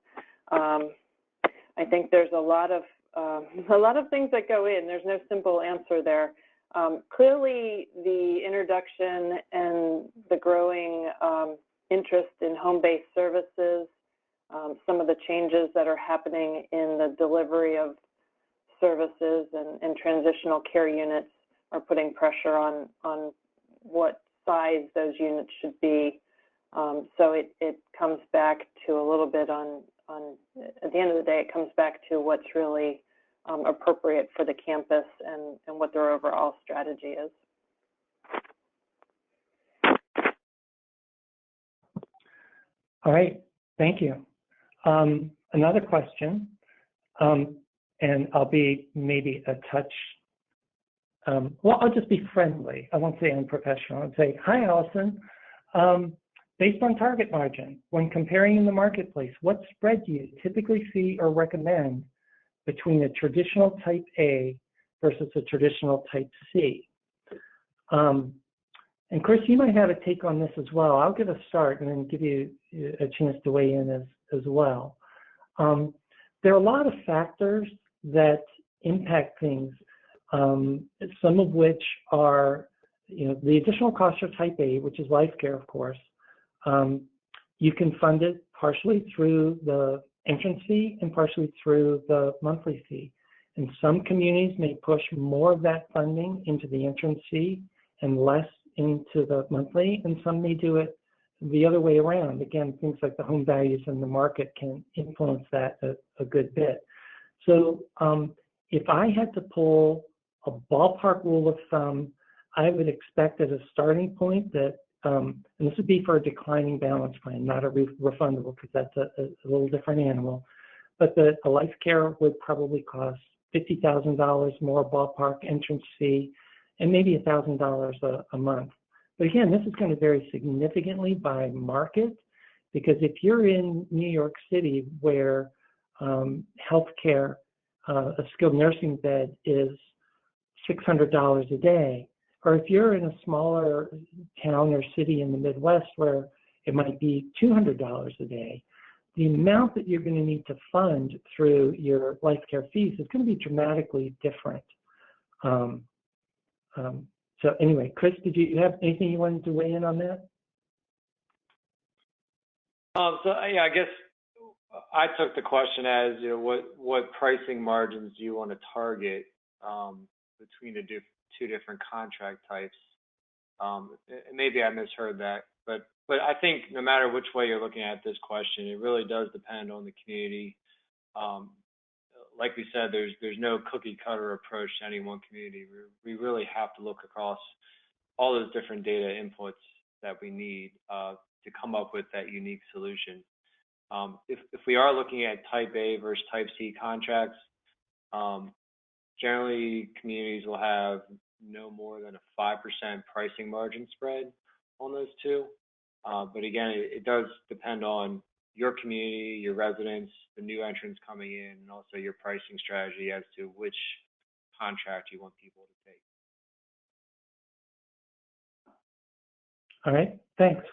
I think there's a lot of things that go in. There's no simple answer there. Clearly, the introduction and the growing interest in home-based services, some of the changes that are happening in the delivery of services and transitional care units are putting pressure on what size those units should be. So it comes back to a little bit on at the end of the day, it comes back to what's really appropriate for the campus and what their overall strategy is. All right, thank you. Another question, and I'll be maybe a touch, well, I'll just be friendly. I won't say unprofessional. I'll say, hi, Allison. Based on target margin, when comparing in the marketplace, what spread do you typically see or recommend between a traditional type A versus a traditional type C? And Chris, you might have a take on this as well. I'll give a start and then give you a chance to weigh in as well. There are a lot of factors that impact things, some of which are, the additional costs of type A, which is life care, of course. You can fund it partially through the entrance fee and partially through the monthly fee. And some communities may push more of that funding into the entrance fee and less into the monthly, and some may do it the other way around. Again, things like the home values in the market can influence that a good bit. So if I had to pull a ballpark rule of thumb, I would expect as a starting point that, and this would be for a declining balance plan, not a refundable, because that's a little different animal, but that a life care would probably cost $50,000 more ballpark entrance fee, and maybe $1,000 a month. But again, this is going to vary significantly by market, because if you're in New York City where healthcare, a skilled nursing bed is $600 a day, or if you're in a smaller town or city in the Midwest where it might be $200 a day, the amount that you're going to need to fund through your life care fees is going to be dramatically different. So anyway, Chris, did you have anything you wanted to weigh in on that? Yeah, I guess I took the question as, what pricing margins do you want to target between the two different contract types? Maybe I misheard that, but I think no matter which way you're looking at this question, it really does depend on the community. Like we said, there's no cookie cutter approach to any one community. We really have to look across all those different data inputs that we need to come up with that unique solution. If we are looking at type A versus type C contracts, generally communities will have no more than a 5% pricing margin spread on those two. But again, it does depend on your community, your residents, the new entrants coming in, and also your pricing strategy as to which contract you want people to take. All right, thanks.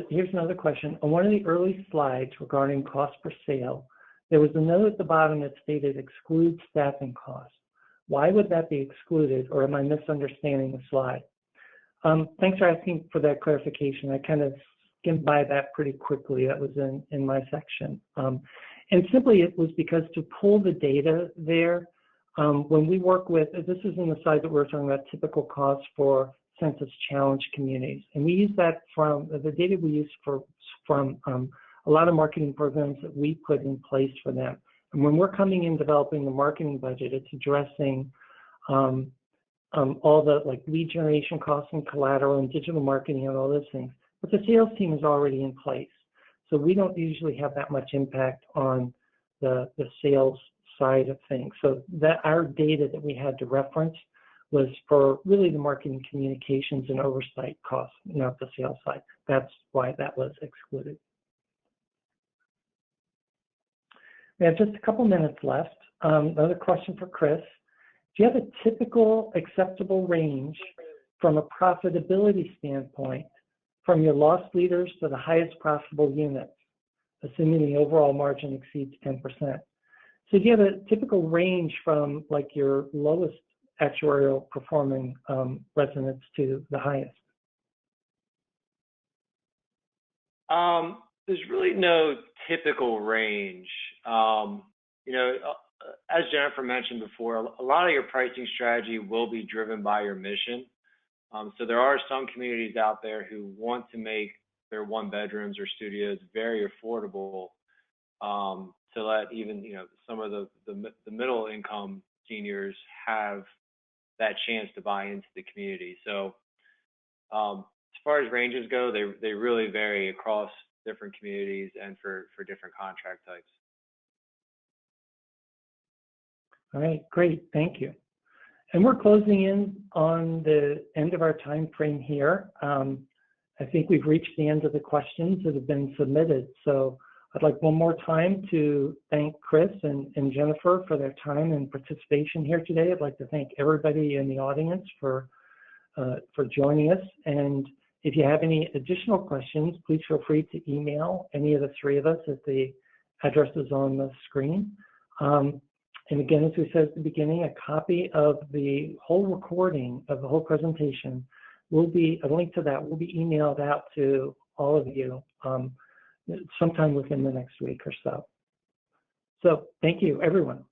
Here's another question. On one of the early slides regarding cost per sale, there was a note at the bottom that stated exclude staffing costs. Why would that be excluded, or am I misunderstanding the slide? Thanks for asking for that clarification. I kind of skimmed by that pretty quickly. That was in my section. And simply it was because to pull the data there, when we work with, this is in the slide that we're talking about typical costs for census challenged communities. And we use that from the data we use from a lot of marketing programs that we put in place for them. And when we're coming in developing the marketing budget, it's addressing all the like lead generation costs and collateral and digital marketing and all those things. But the sales team is already in place. So we don't usually have that much impact on the sales side of things. So that our data that we had to reference was for really the marketing communications and oversight costs, not the sales side. That's why that was excluded. We have just a couple minutes left. Another question for Chris. Do you have a typical acceptable range from a profitability standpoint from your loss leaders to the highest profitable units, assuming the overall margin exceeds 10%? So do you have a typical range from like your lowest actuarial performing residents to the highest? There's really no typical range. As Jennifer mentioned before, a lot of your pricing strategy will be driven by your mission. So there are some communities out there who want to make their one bedrooms or studios very affordable, to let even some of the middle income seniors have that chance to buy into the community. So as far as ranges go, they really vary across different communities and for different contract types. All right, great, thank you. And we're closing in on the end of our time frame here. I think we've reached the end of the questions that have been submitted. So I'd like one more time to thank Chris and Jennifer for their time and participation here today. I'd like to thank everybody in the audience for joining us. And if you have any additional questions, please feel free to email any of the three of us at the addresses on the screen. And again, as we said at the beginning, a copy of the whole recording of the whole presentation will be, a link to that will be emailed out to all of you sometime within the next week or so. So thank you, everyone.